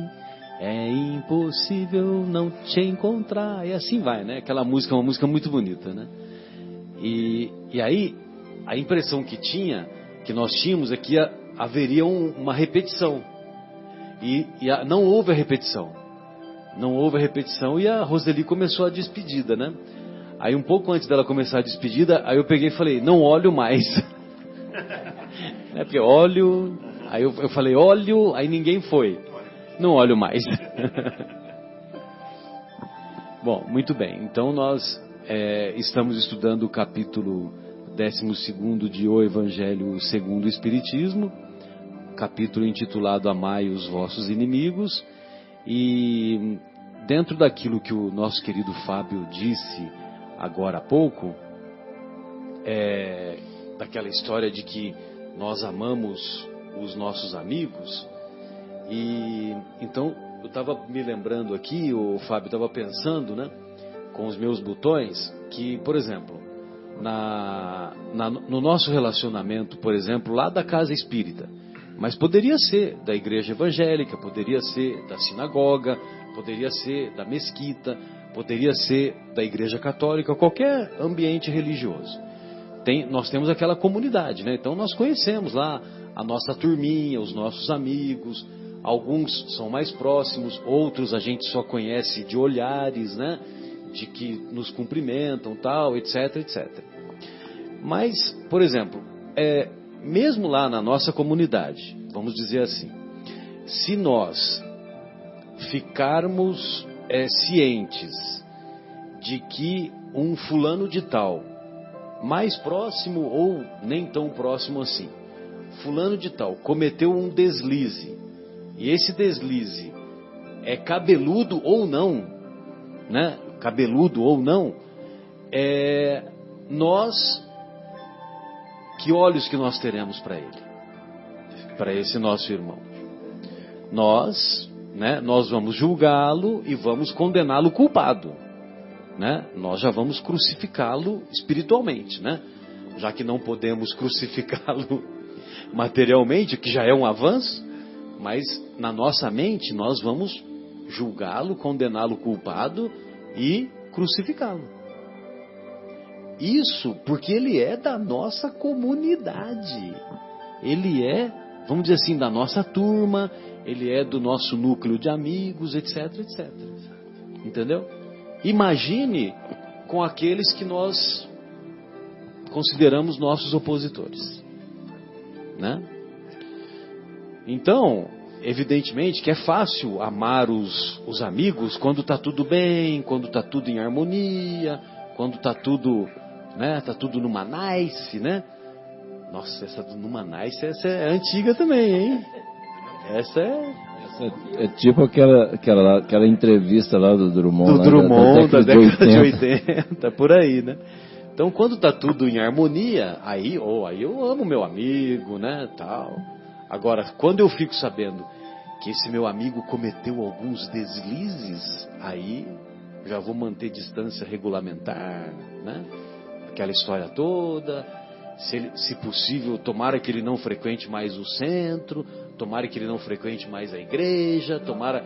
é impossível não te encontrar. E assim vai, né? Aquela música é uma música muito bonita, né? E aí, a impressão que nós tínhamos é que haveria uma repetição. E não houve a repetição. Não houve a repetição e a Roseli começou a despedida, né? Aí um pouco antes dela começar a despedida, aí eu peguei e falei: não olho mais. Porque olho... Aí eu falei: olho, aí ninguém foi. Não olho mais. Bom, muito bem. Então nós estamos estudando o capítulo 12º de O Evangelho segundo o Espiritismo, capítulo intitulado Amai os vossos inimigos, E dentro daquilo que o nosso querido Fábio disse agora há pouco, daquela história de que nós amamos os nossos amigos, e então eu estava me lembrando aqui, o Fábio estava pensando, né, com os meus botões, que, por exemplo, no nosso relacionamento, por exemplo, lá da casa espírita, mas poderia ser da igreja evangélica, poderia ser da sinagoga, poderia ser da mesquita, poderia ser da igreja católica, qualquer ambiente religioso. Nós temos aquela comunidade, né? Então nós conhecemos lá a nossa turminha, os nossos amigos, alguns são mais próximos, outros a gente só conhece de olhares, né? De que nos cumprimentam, tal, etc, etc. Mas, por exemplo, mesmo lá na nossa comunidade, vamos dizer assim, se nós ficarmos cientes de que um fulano de tal, mais próximo ou nem tão próximo assim, fulano de tal cometeu um deslize, e esse deslize é cabeludo ou não, né? Cabeludo ou não, que olhos que nós teremos para ele, para esse nosso irmão? Nós vamos julgá-lo e vamos condená-lo culpado, né? Nós já vamos crucificá-lo espiritualmente, né? Já que não podemos crucificá-lo materialmente, que já é um avanço, mas na nossa mente nós vamos julgá-lo, condená-lo culpado e crucificá-lo. Isso porque ele é da nossa comunidade, ele é, vamos dizer assim, da nossa turma, ele é do nosso núcleo de amigos, etc, etc. Entendeu? Imagine com aqueles que nós consideramos nossos opositores, né? Então, evidentemente que é fácil amar os amigos quando está tudo bem, quando está tudo em harmonia, quando está tudo, né, tá tudo numa nice, né? Nossa, essa do numa nice, essa é antiga também, hein? Essa é tipo aquela entrevista lá do Drummond. Do Drummond, da década de 80, por aí, né? Então, quando está tudo em harmonia, aí eu amo meu amigo, né, tal. Agora, quando eu fico sabendo que esse meu amigo cometeu alguns deslizes, aí já vou manter distância regulamentar, né? Aquela história toda. Se possível, tomara que ele não frequente mais o centro, tomara que ele não frequente mais a igreja, tomara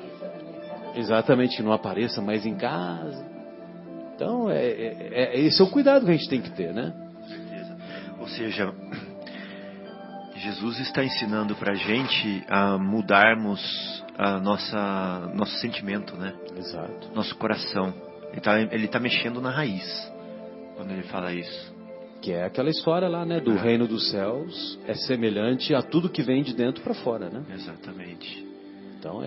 exatamente que não apareça mais em casa. Então, esse é o cuidado que a gente tem que ter, né? Com certeza. Ou seja, Jesus está ensinando para a gente a mudarmos nosso sentimento, né? Exato. Nosso coração. Ele está mexendo na raiz quando ele fala isso. Que é aquela história lá, né? Do reino dos céus é semelhante a tudo que vem de dentro para fora, né? Exatamente. Então,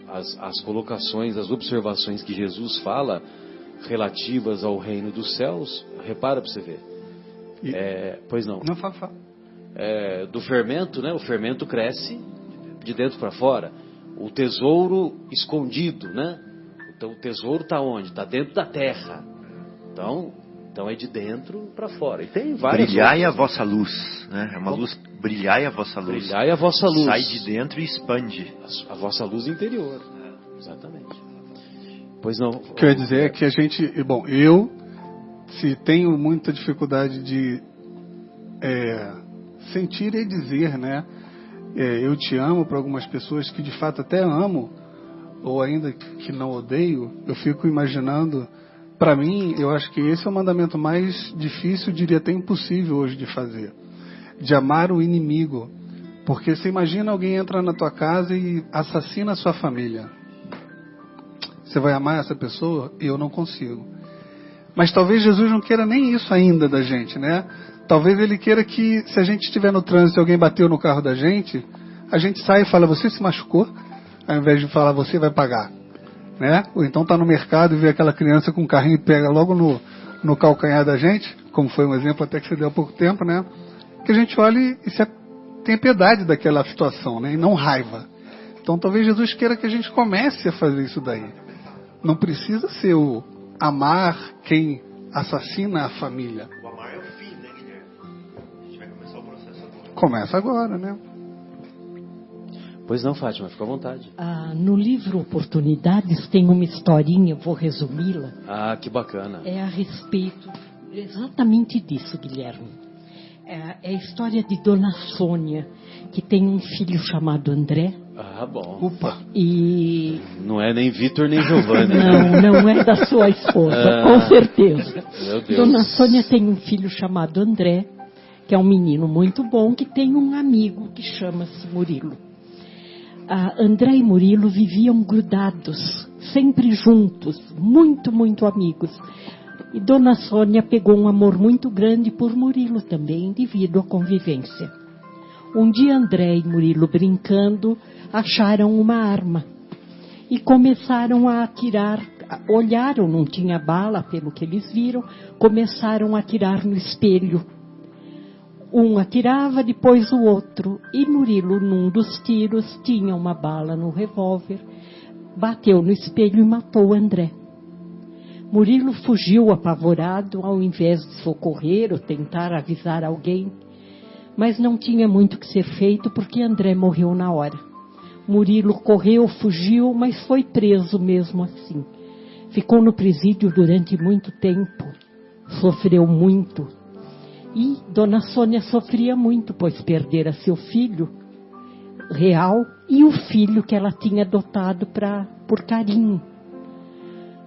as colocações, as observações que Jesus fala relativas ao reino dos céus, repara para você ver. Pois não. Não, fala. Do fermento, né? O fermento cresce de dentro para fora. O tesouro escondido, né? Então, o tesouro está onde? Está dentro da terra. Então é de dentro para fora. E tem várias. Brilhai a vossa luz, né? É uma luz. Brilhai a vossa luz. Brilhai a vossa luz. Sai de dentro e expande. A vossa luz interior. Exatamente. Pois não. O que eu ia dizer é que a gente, se tenho muita dificuldade de sentir e dizer, né? Eu te amo para algumas pessoas que de fato até amo, ou ainda que não odeio, eu fico imaginando. Para mim, eu acho que esse é o mandamento mais difícil, diria até impossível hoje de fazer. De amar o inimigo. Porque você imagina alguém entrar na tua casa e assassina a sua família. Você vai amar essa pessoa? Eu não consigo. Mas talvez Jesus não queira nem isso ainda da gente, né? Talvez ele queira que, se a gente estiver no trânsito e alguém bateu no carro da gente, a gente sai e fala, você se machucou? Ao invés de falar, você vai pagar. Né? Ou então está no mercado e vê aquela criança com um carrinho e pega logo no calcanhar da gente, como foi um exemplo até que você deu há pouco tempo, né? Que a gente olhe e tenha piedade daquela situação, né? E não raiva. Então talvez Jesus queira que a gente comece a fazer isso daí. Não precisa ser o amar quem assassina a família. O amar é o fim, né, Guilherme? A gente vai começar o processo agora. Começa agora, né? Pois não, Fátima, fica à vontade. No livro Oportunidades tem uma historinha, vou resumi-la. Ah, que bacana. É a respeito exatamente disso, Guilherme. É a história de Dona Sônia, que tem um filho chamado André. Ah, bom. Opa! E... Não é nem Vitor nem Giovanni. Não é da sua esposa, com certeza. Meu Deus. Dona Sônia tem um filho chamado André, que é um menino muito bom, que tem um amigo que chama-se Murilo. André e Murilo viviam grudados, sempre juntos, muito, muito amigos. E Dona Sônia pegou um amor muito grande por Murilo também, devido à convivência. Um dia André e Murilo, brincando, acharam uma arma e começaram a atirar. Olharam, não tinha bala, pelo que eles viram, começaram a atirar no espelho. Um atirava, depois o outro, e Murilo, num dos tiros, tinha uma bala no revólver, bateu no espelho e matou André. Murilo fugiu apavorado, ao invés de socorrer ou tentar avisar alguém, mas não tinha muito o que ser feito porque André morreu na hora. Murilo correu, fugiu, mas foi preso mesmo assim. Ficou no presídio durante muito tempo, sofreu muito. E Dona Sônia sofria muito, pois perdera seu filho real e o filho que ela tinha adotado por carinho.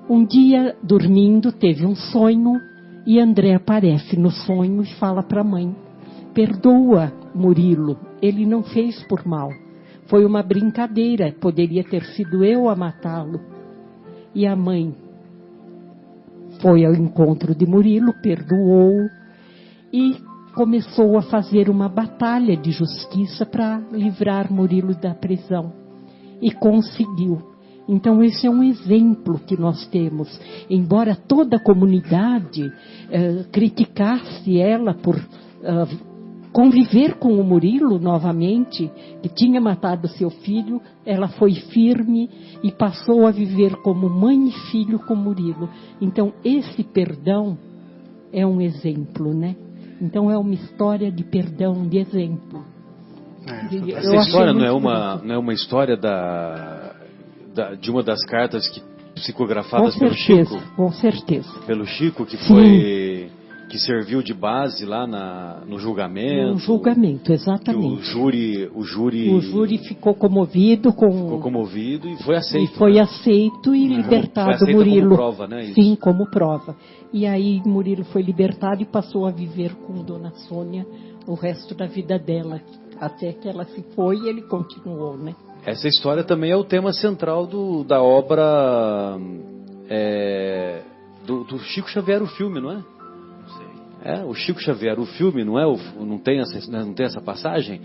Um dia, dormindo, teve um sonho e André aparece no sonho e fala para a mãe: perdoa Murilo, ele não fez por mal. Foi uma brincadeira, poderia ter sido eu a matá-lo. E a mãe foi ao encontro de Murilo, perdoou e começou a fazer uma batalha de justiça para livrar Murilo da prisão. E conseguiu. Então esse é um exemplo que nós temos. Embora toda a comunidade criticasse ela por conviver com o Murilo novamente, que tinha matado seu filho, ela foi firme e passou a viver como mãe e filho com Murilo. Então esse perdão é um exemplo, né? Então é uma história de perdão, de exemplo. Essa história não é uma história de uma das cartas psicografadas pelo Chico? Com certeza. Pelo Chico, que serviu de base lá no julgamento. No julgamento, exatamente. O júri ficou comovido e foi aceito. E foi aceito e libertado Murilo. Como prova, né? Isso. Sim, como prova. E aí Murilo foi libertado e passou a viver com Dona Sônia o resto da vida dela. Até que ela se foi e ele continuou, né? Essa história também é o tema central da obra do Chico Xavier, o filme, não é? Não sei. O Chico Xavier, o filme, não é? Não tem essa passagem?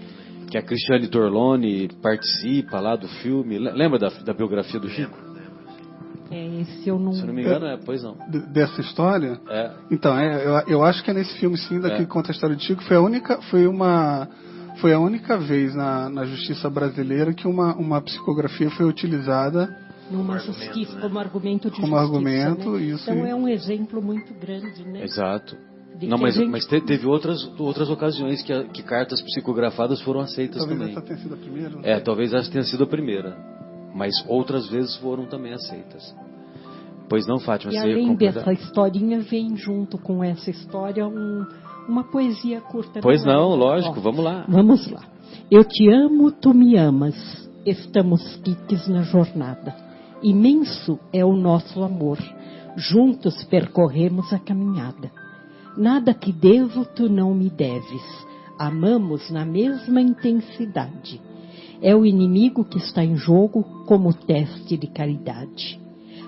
Que a Cristiane Torlone participa lá do filme. Lembra da biografia do Chico? Esse eu não... Se não me engano, pois não. Dessa história? Então, eu acho que é nesse filme, sim, que conta a história de Chico. Foi a única vez na justiça brasileira que uma psicografia foi utilizada numa justiça, como argumento de como justiça. Argumento, né? isso. Então é um exemplo muito grande, né? Exato. Não, mas teve outras ocasiões que cartas psicografadas foram aceitas também. Talvez essa tenha sido a primeira. Talvez essa tenha sido a primeira. Mas outras vezes foram também aceitas. Pois não, Fátima? E além dessa historinha, vem junto com essa história uma poesia curta. Pois não, lógico, vamos lá. Vamos lá. Eu te amo, tu me amas. Estamos quites na jornada. Imenso é o nosso amor. Juntos percorremos a caminhada. Nada que devo, tu não me deves. Amamos na mesma intensidade. É o inimigo que está em jogo como teste de caridade.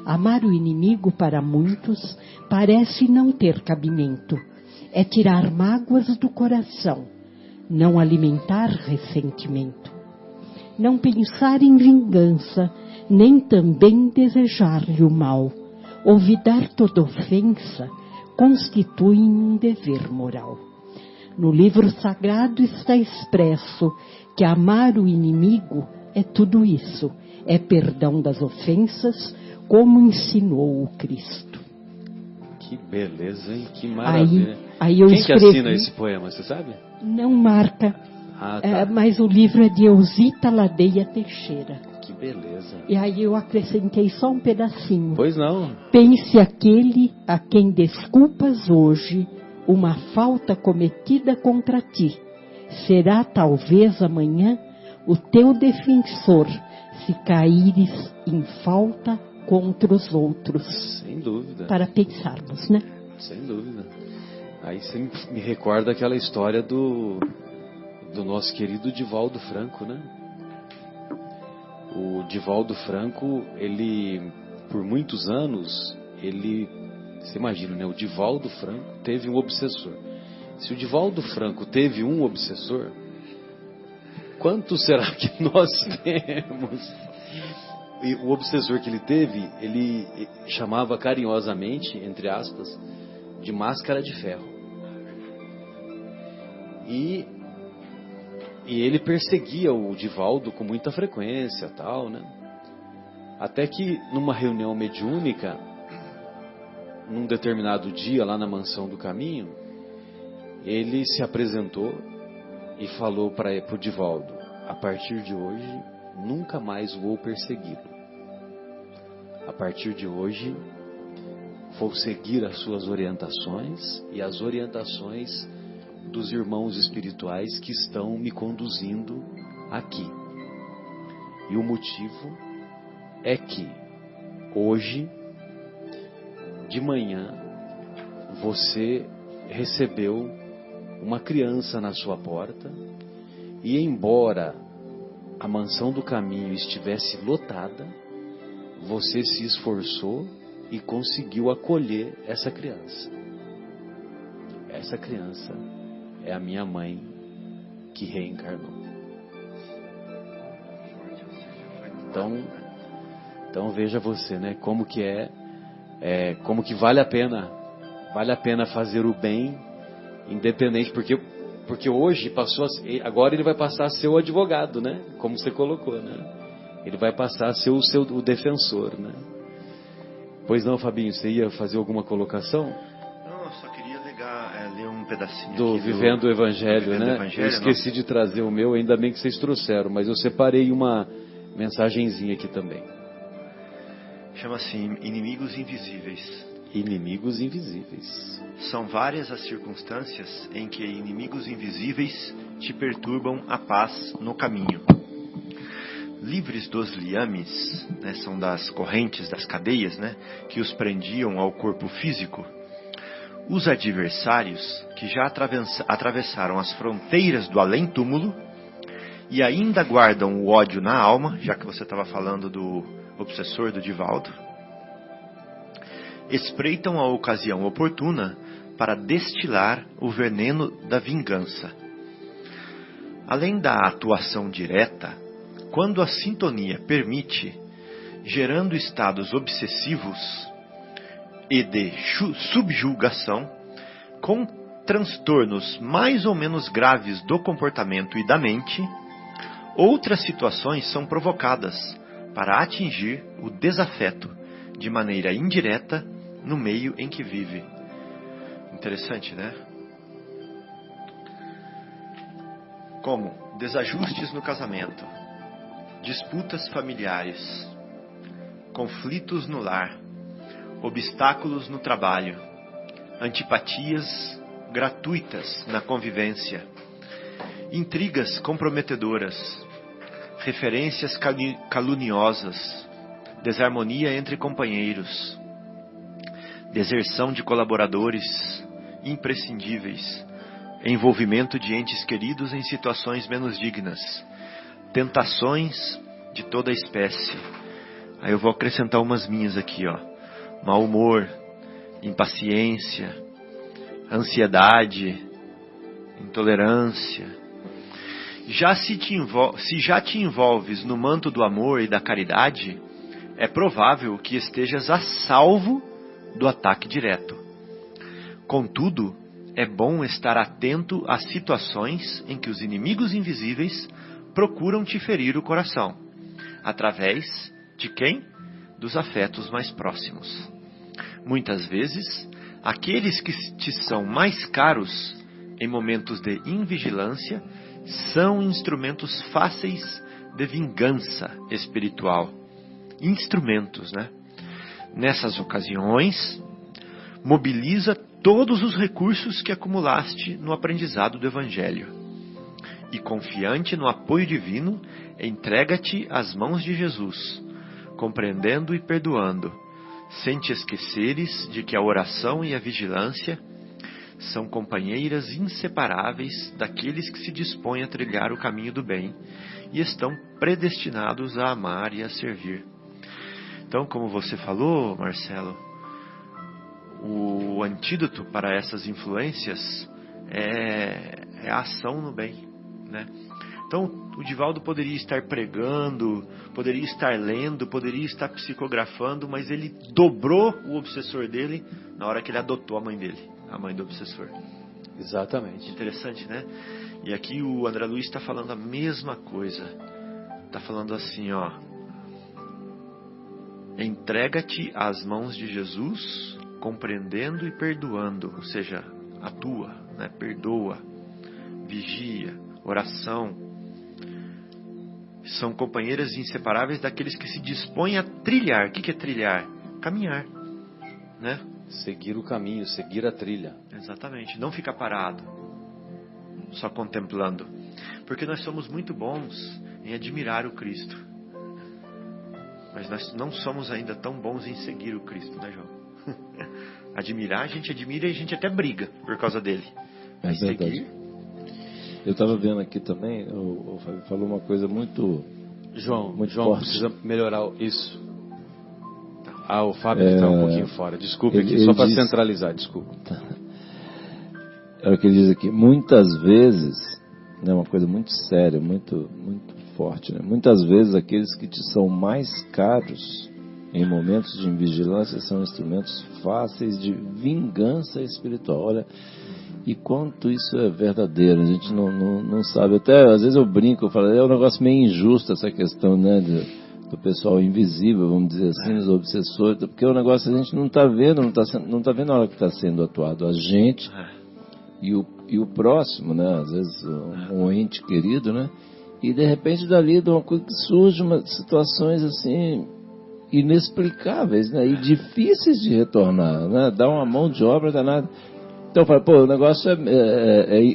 Amar o inimigo para muitos parece não ter cabimento. É tirar mágoas do coração, não alimentar ressentimento. Não pensar em vingança, nem também desejar-lhe o mal. Olvidar toda ofensa constitui um dever moral. No livro sagrado está expresso que amar o inimigo é tudo isso. É perdão das ofensas, como ensinou o Cristo. Que beleza, hein? Que maravilha. Aí eu Quem escrevi, que assina esse poema, você sabe? Não marca, Tá. mas o livro é de Eusita Ladeia Teixeira. Que beleza. E aí eu acrescentei só um pedacinho. Pois não. Pense aquele a quem desculpas hoje uma falta cometida contra ti. Será talvez amanhã o teu defensor, se caíres em falta contra os outros. Sem dúvida. Para pensarmos, né? Sem dúvida. Aí você me recorda aquela história do nosso querido Divaldo Franco, né? O Divaldo Franco, ele, por muitos anos, você imagina, né? O Divaldo Franco teve um obsessor. Se o Divaldo Franco teve um obsessor, quanto será que nós temos? E o obsessor que ele teve, ele chamava carinhosamente, entre aspas, de máscara de ferro. E ele perseguia o Divaldo com muita frequência, tal, né? Até que numa reunião mediúnica, num determinado dia lá na Mansão do Caminho, ele se apresentou e falou para o Divaldo: a partir de hoje nunca mais vou persegui-lo. A partir de hoje vou seguir as suas orientações e as orientações dos irmãos espirituais que estão me conduzindo aqui. E o motivo é que hoje de manhã você recebeu uma criança na sua porta e, embora a Mansão do Caminho estivesse lotada, você se esforçou e conseguiu acolher essa criança. Essa criança é a minha mãe que reencarnou. Então veja você, né? Como que como que vale a pena fazer o bem, independente, porque hoje agora ele vai passar a ser o advogado, né? Como você colocou, né? Ele vai passar a ser o defensor, né? Pois não, Fabinho, você ia fazer alguma colocação? Não, eu só queria ler um pedacinho do aqui Vivendo o Evangelho, né? Evangelho, eu esqueci de trazer o meu, ainda bem que vocês trouxeram, mas eu separei uma mensagenzinha aqui também. Chama-se Inimigos Invisíveis. Inimigos invisíveis. São várias as circunstâncias em que inimigos invisíveis te perturbam a paz no caminho. Livres dos liames, né, são das correntes, das cadeias, né, que os prendiam ao corpo físico, os adversários que já atravessaram as fronteiras do além-túmulo e ainda guardam o ódio na alma, já que você estava falando do obsessor do Divaldo, espreitam a ocasião oportuna para destilar o veneno da vingança. Além da atuação direta, quando a sintonia permite, gerando estados obsessivos e de subjugação, com transtornos mais ou menos graves do comportamento e da mente, outras situações são provocadas para atingir o desafeto de maneira indireta no meio em que vive. Interessante, né? Como desajustes no casamento, disputas familiares, conflitos no lar, obstáculos no trabalho, antipatias gratuitas na convivência, intrigas comprometedoras, referências caluniosas, desarmonia entre companheiros, deserção de colaboradores imprescindíveis, envolvimento de entes queridos em situações menos dignas, tentações de toda espécie. Aí eu vou acrescentar umas minhas aqui, ó. Mau humor, impaciência, ansiedade, intolerância. Se já te envolves no manto do amor e da caridade, é provável que estejas a salvo do ataque direto. Contudo, é bom estar atento às situações em que os inimigos invisíveis procuram te ferir o coração. Através de quem? Dos afetos mais próximos. Muitas vezes, aqueles que te são mais caros em momentos de invigilância são instrumentos fáceis de vingança espiritual. Instrumentos, né? Nessas ocasiões, mobiliza todos os recursos que acumulaste no aprendizado do Evangelho. E confiante no apoio divino, entrega-te às mãos de Jesus, compreendendo e perdoando, sem te esqueceres de que a oração e a vigilância são companheiras inseparáveis daqueles que se dispõem a trilhar o caminho do bem e estão predestinados a amar e a servir. Então, como você falou, Marcelo, o antídoto para essas influências é a ação no bem, né? Então, o Divaldo poderia estar pregando, poderia estar lendo, poderia estar psicografando, mas ele dobrou o obsessor dele na hora que ele adotou a mãe dele, a mãe do obsessor. Exatamente. Interessante, né? E aqui o André Luiz está falando a mesma coisa. Está falando assim, ó: entrega-te às mãos de Jesus, compreendendo e perdoando, ou seja, atua, né? Perdoa, vigia, oração. São companheiras inseparáveis daqueles que se dispõem a trilhar. O que é trilhar? Caminhar, né? Seguir o caminho, seguir a trilha. Exatamente. Não ficar parado, só contemplando. Porque nós somos muito bons em admirar o Cristo. Mas nós não somos ainda tão bons em seguir o Cristo, né, João? Admirar, a gente admira e a gente até briga por causa dele. Mas seguir... Eu estava vendo aqui também, o Fábio falou uma coisa muito... João forte. Precisa melhorar isso. O Fábio está um pouquinho fora. Desculpe aqui, só para centralizar, desculpa. É o que ele diz aqui. Muitas vezes, é uma coisa muito séria, muito, muito forte, né? Muitas vezes aqueles que te são mais caros em momentos de invigilância são instrumentos fáceis de vingança espiritual. Olha... E quanto isso é verdadeiro, a gente não sabe. Até às vezes eu brinco, eu falo, é um negócio meio injusto essa questão, né, do pessoal invisível, vamos dizer assim, dos obsessores, porque o negócio a gente não está vendo, não tá vendo a hora que está sendo atuado. A gente e o próximo, né, às vezes um ente querido, né, e de repente dali de uma coisa que surge umas situações assim inexplicáveis, né, e difíceis de retornar, né, dá uma mão de obra danada. Então eu falo, pô, o negócio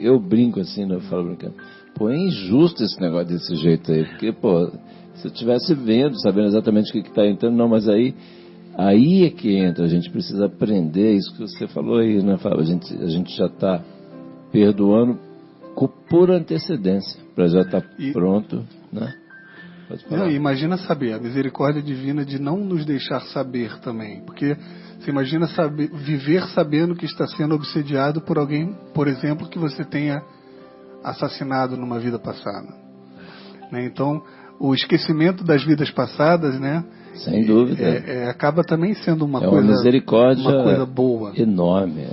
eu brinco assim, né? Eu falo brincando, pô, é injusto esse negócio desse jeito aí, porque, pô, se eu estivesse vendo, sabendo exatamente o que está entrando, não, mas aí é que entra, a gente precisa aprender isso que você falou aí, né, Fábio? A gente já está perdoando por antecedência, para já estar pronto, né? Pode falar. Não, imagina saber, a misericórdia divina de não nos deixar saber também, porque você imagina viver sabendo que está sendo obsediado por alguém, por exemplo, que você tenha assassinado numa vida passada, né? Então, o esquecimento das vidas passadas, né? Sem dúvida. Acaba também sendo uma coisa boa. Enorme.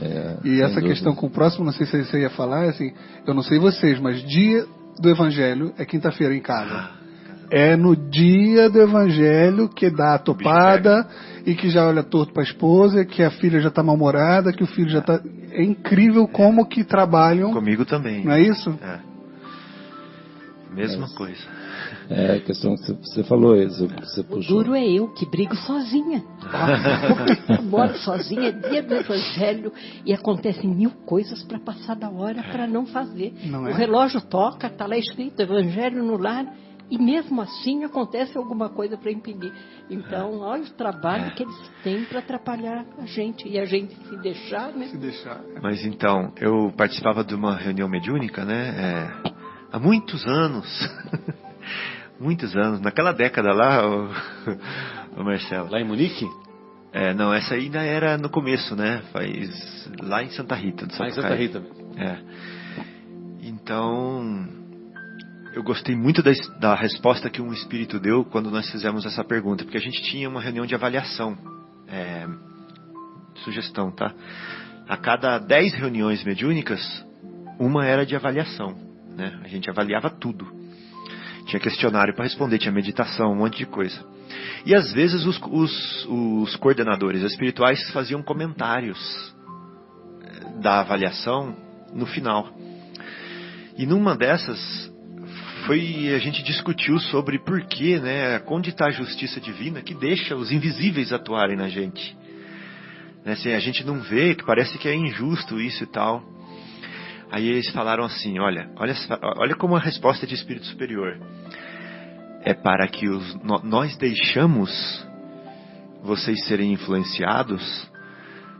E essa questão com o próximo, não sei se você ia falar, assim, eu não sei vocês, mas dia do Evangelho é quinta-feira em casa. É no dia do Evangelho que dá a topada e que já olha torto para a esposa, que a filha já está mal-humorada, que o filho já está... É incrível como que trabalham. Comigo também. Não é isso? Mesma coisa. É a questão que você falou, você puxou. O duro é eu que brigo sozinha. Porque eu moro sozinha, é dia do Evangelho e acontecem 1000 coisas para passar da hora para não fazer. Não o relógio toca, está lá escrito Evangelho no lar. E mesmo assim acontece alguma coisa para impedir. Então, olha o trabalho que eles têm para atrapalhar a gente. E a gente se deixar, né? Se deixar. Mas então, eu participava de uma reunião mediúnica, né? Há muitos anos. Muitos anos. Naquela década lá, o Marcelo. Lá em Munique? Não, essa ainda era no começo, né? Lá em Santa Rita. Lá em Santa Rita. Então... Eu gostei muito da resposta que um espírito deu quando nós fizemos essa pergunta, porque a gente tinha uma reunião de avaliação, sugestão, tá? A cada 10 reuniões mediúnicas, uma era de avaliação, né? A gente avaliava tudo. Tinha questionário para responder, tinha meditação, um monte de coisa. E às vezes os coordenadores espirituais faziam comentários da avaliação no final. E numa dessas, a gente discutiu sobre por que, né, onde está a justiça divina que deixa os invisíveis atuarem na gente. Né, assim, a gente não vê, que parece que é injusto isso e tal. Aí eles falaram assim, olha como a resposta de espírito superior. É para que nós deixamos vocês serem influenciados,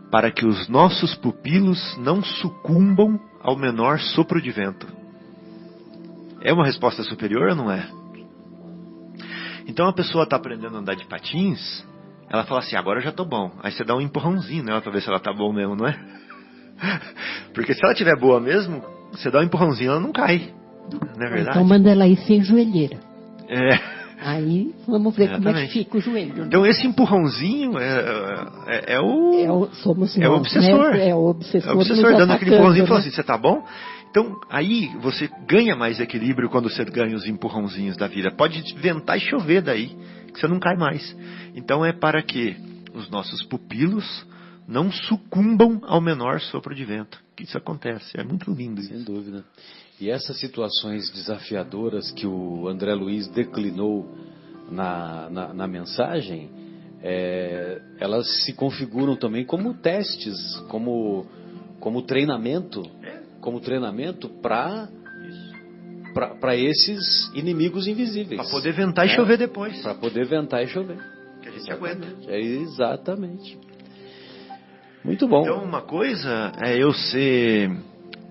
para que os nossos pupilos não sucumbam ao menor sopro de vento. É uma resposta superior ou não é? Então a pessoa está aprendendo a andar de patins, ela fala assim, agora eu já estou bom. Aí você dá um empurrãozinho nela para ver se ela está bom mesmo, não é? Porque se ela estiver boa mesmo, você dá um empurrãozinho, ela não cai. Não é verdade? Então manda ela ir sem joelheira. É. Aí vamos ver como é que fica o joelho. Né? Então esse empurrãozinho somos nós, é o obsessor. Né? É o obsessor dando aquele empurrãozinho e falando né? assim, você tá bom? Então aí você ganha mais equilíbrio quando você ganha os empurrãozinhos da vida. Pode ventar e chover daí, que você não cai mais. Então é para que os nossos pupilos não sucumbam ao menor sopro de vento. Que isso acontece, é muito lindo. Sem dúvida. E essas situações desafiadoras que o André Luiz declinou na mensagem, elas se configuram também como testes, como treinamento para esses inimigos invisíveis. Para poder ventar e chover depois. Para poder ventar e chover. Que a gente aguenta. Exatamente. Muito bom. Então uma coisa é eu ser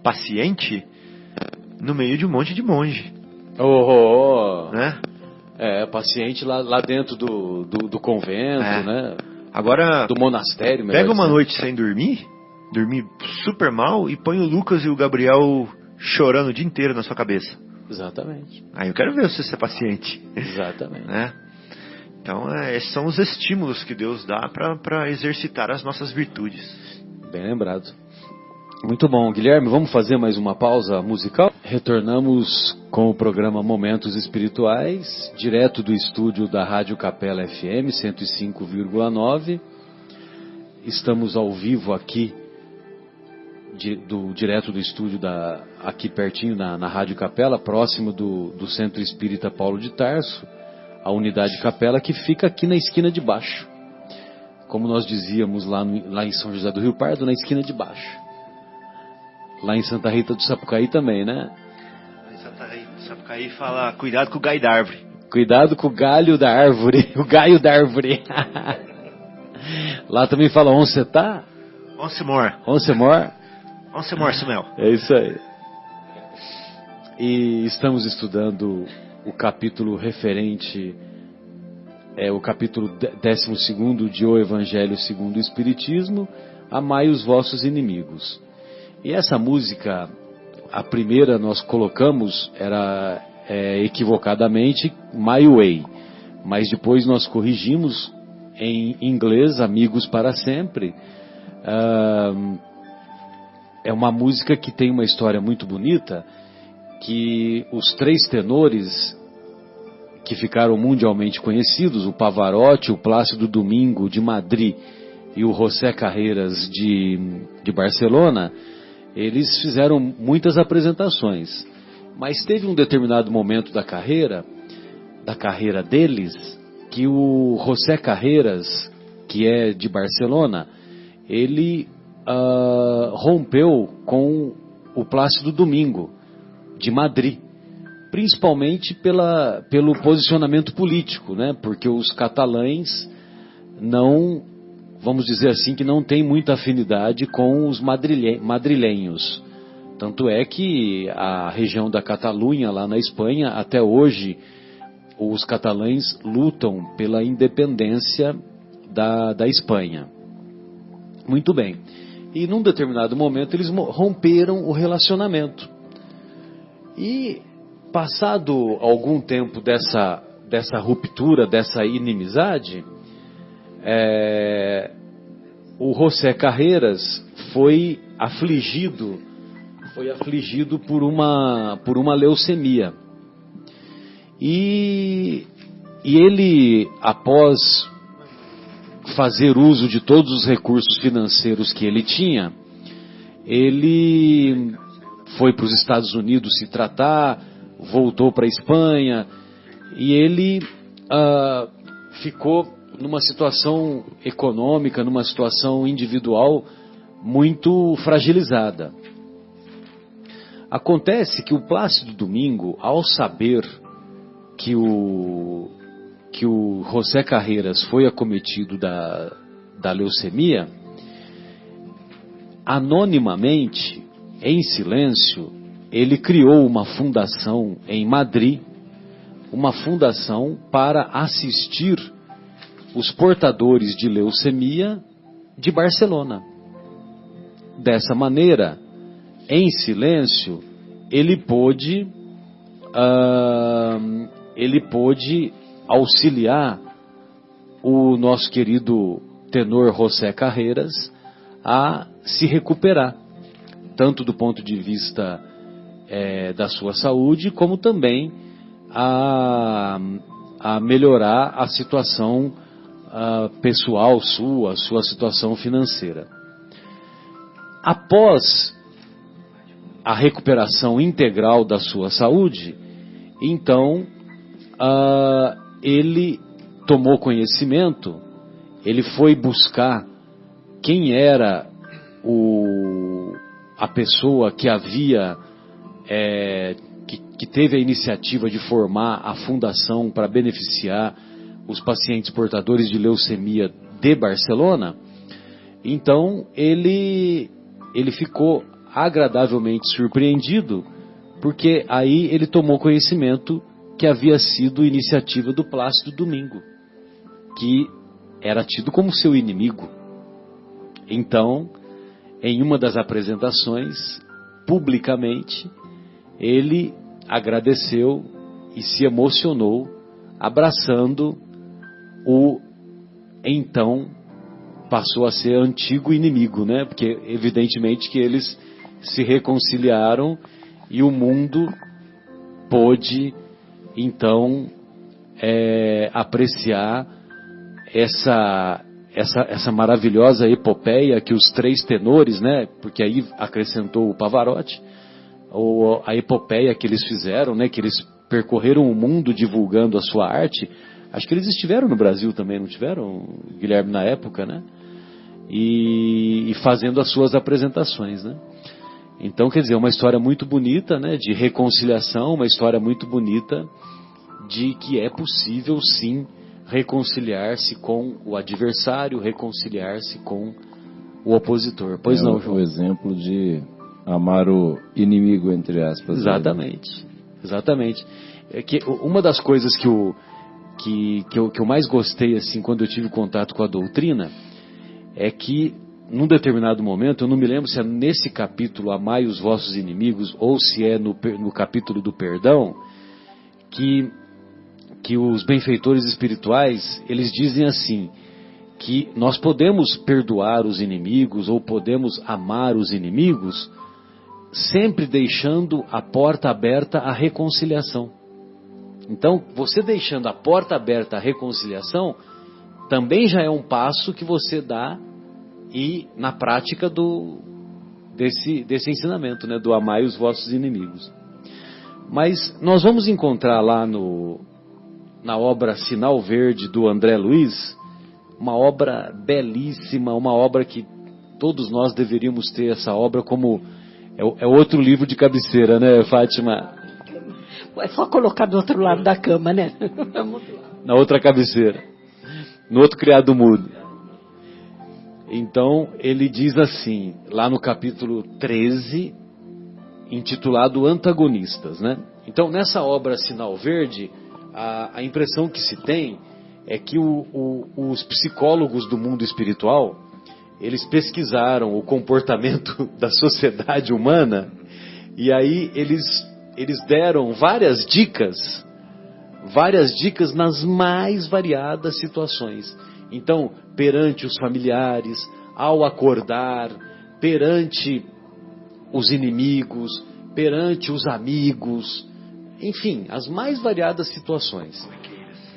paciente no meio de um monte de monge. Né? Paciente lá dentro do convento, né? Agora, do monastério. Pega uma noite sem dormir super mal e põe o Lucas e o Gabriel chorando o dia inteiro na sua cabeça. Exatamente. Aí eu quero ver você ser paciente. Exatamente. Né? Então, esses são os estímulos que Deus dá para exercitar as nossas virtudes. Bem lembrado. Muito bom, Guilherme. Vamos fazer mais uma pausa musical? Retornamos com o programa Momentos Espirituais, direto do estúdio da Rádio Capela FM 105,9. Estamos ao vivo aqui, direto do estúdio aqui pertinho na Rádio Capela, próximo do Centro Espírita Paulo de Tarso, a unidade Capela que fica aqui na esquina de baixo. Como nós dizíamos lá em São José do Rio Pardo, na esquina de baixo. Lá em Santa Rita do Sapucaí também, né? Em Santa Rita do Sapucaí fala, cuidado com o galho da árvore. Cuidado com o galho da árvore, o galho da árvore. Lá também fala onde você tá? Once more. Once more? Once more, Samuel. É isso aí. E estamos estudando o capítulo referente, o capítulo 12 de O Evangelho segundo o Espiritismo, Amai os vossos inimigos. E essa música, a primeira nós colocamos, era equivocadamente My Way, mas depois nós corrigimos em inglês, Amigos para Sempre. É uma música que tem uma história muito bonita, que os três tenores que ficaram mundialmente conhecidos, o Pavarotti, o Plácido Domingo de Madrid e o José Carreras de Barcelona, eles fizeram muitas apresentações, mas teve um determinado momento da carreira deles, que o José Carreras, que é de Barcelona, ele rompeu com o Plácido Domingo de Madrid, principalmente pelo posicionamento político, né? Porque os catalães não, vamos dizer assim, que não tem muita afinidade com os madrilenhos. Tanto é que a região da Catalunha, lá na Espanha, até hoje, os catalães lutam pela independência da Espanha. Muito bem. E num determinado momento eles romperam o relacionamento. E passado algum tempo dessa ruptura, dessa inimizade, o José Carreras foi afligido por uma leucemia. E ele, após fazer uso de todos os recursos financeiros que ele tinha, ele foi para os Estados Unidos se tratar, voltou para a Espanha, e ele ficou numa situação econômica, numa situação individual muito fragilizada. Acontece que o Plácido Domingo, ao saber que o José Carreiras foi acometido da leucemia, anonimamente, em silêncio, ele criou uma fundação em Madrid, uma fundação para assistir os portadores de leucemia de Barcelona. Dessa maneira, em silêncio, ele pôde auxiliar o nosso querido tenor José Carreiras a se recuperar, tanto do ponto de vista da sua saúde, como também a melhorar a situação pessoal sua situação financeira. Após a recuperação integral da sua saúde, então ele tomou conhecimento, ele foi buscar quem era a pessoa que havia que teve a iniciativa de formar a fundação para beneficiar os pacientes portadores de leucemia de Barcelona. Então ele ficou agradavelmente surpreendido, porque aí ele tomou conhecimento que havia sido iniciativa do Plácido Domingo, que era tido como seu inimigo. Então, em uma das apresentações, publicamente, ele agradeceu e se emocionou, abraçando então passou a ser antigo inimigo, né? Porque evidentemente que eles se reconciliaram e o mundo pôde então apreciar essa maravilhosa epopeia que os três tenores, né? Porque aí acrescentou o Pavarotti, ou a epopeia que eles fizeram, né? Que eles percorreram o mundo divulgando a sua arte. Acho que eles estiveram no Brasil também, não tiveram, Guilherme, na época, né? E fazendo as suas apresentações, né? Então, quer dizer, uma história muito bonita, né? De reconciliação, uma história muito bonita de que é possível, sim, reconciliar-se com o adversário, reconciliar-se com o opositor. Pois não, João? O exemplo de amar o inimigo, entre aspas. Exatamente, exatamente. É que uma das coisas que eu mais gostei, assim, quando eu tive contato com a doutrina, é que, num determinado momento, eu não me lembro se é nesse capítulo, Amai os vossos inimigos, ou se é no capítulo do perdão, que os benfeitores espirituais, eles dizem assim, que nós podemos perdoar os inimigos, ou podemos amar os inimigos, sempre deixando a porta aberta à reconciliação. Então, você deixando a porta aberta à reconciliação, também já é um passo que você dá e na prática desse ensinamento, né, do amai os vossos inimigos. Mas nós vamos encontrar lá na obra Sinal Verde do André Luiz, uma obra belíssima, uma obra que todos nós deveríamos ter essa obra como é outro livro de cabeceira, né, Fátima? É só colocar do outro lado da cama, né? Na outra cabeceira, no outro criado mudo. Então, ele diz assim, lá no capítulo 13, intitulado Antagonistas, né? Então, nessa obra Sinal Verde, a impressão que se tem é que os psicólogos do mundo espiritual, eles pesquisaram o comportamento da sociedade humana, e aí eles deram várias dicas nas mais variadas situações. Então, perante os familiares, ao acordar, perante os inimigos, perante os amigos, enfim, as mais variadas situações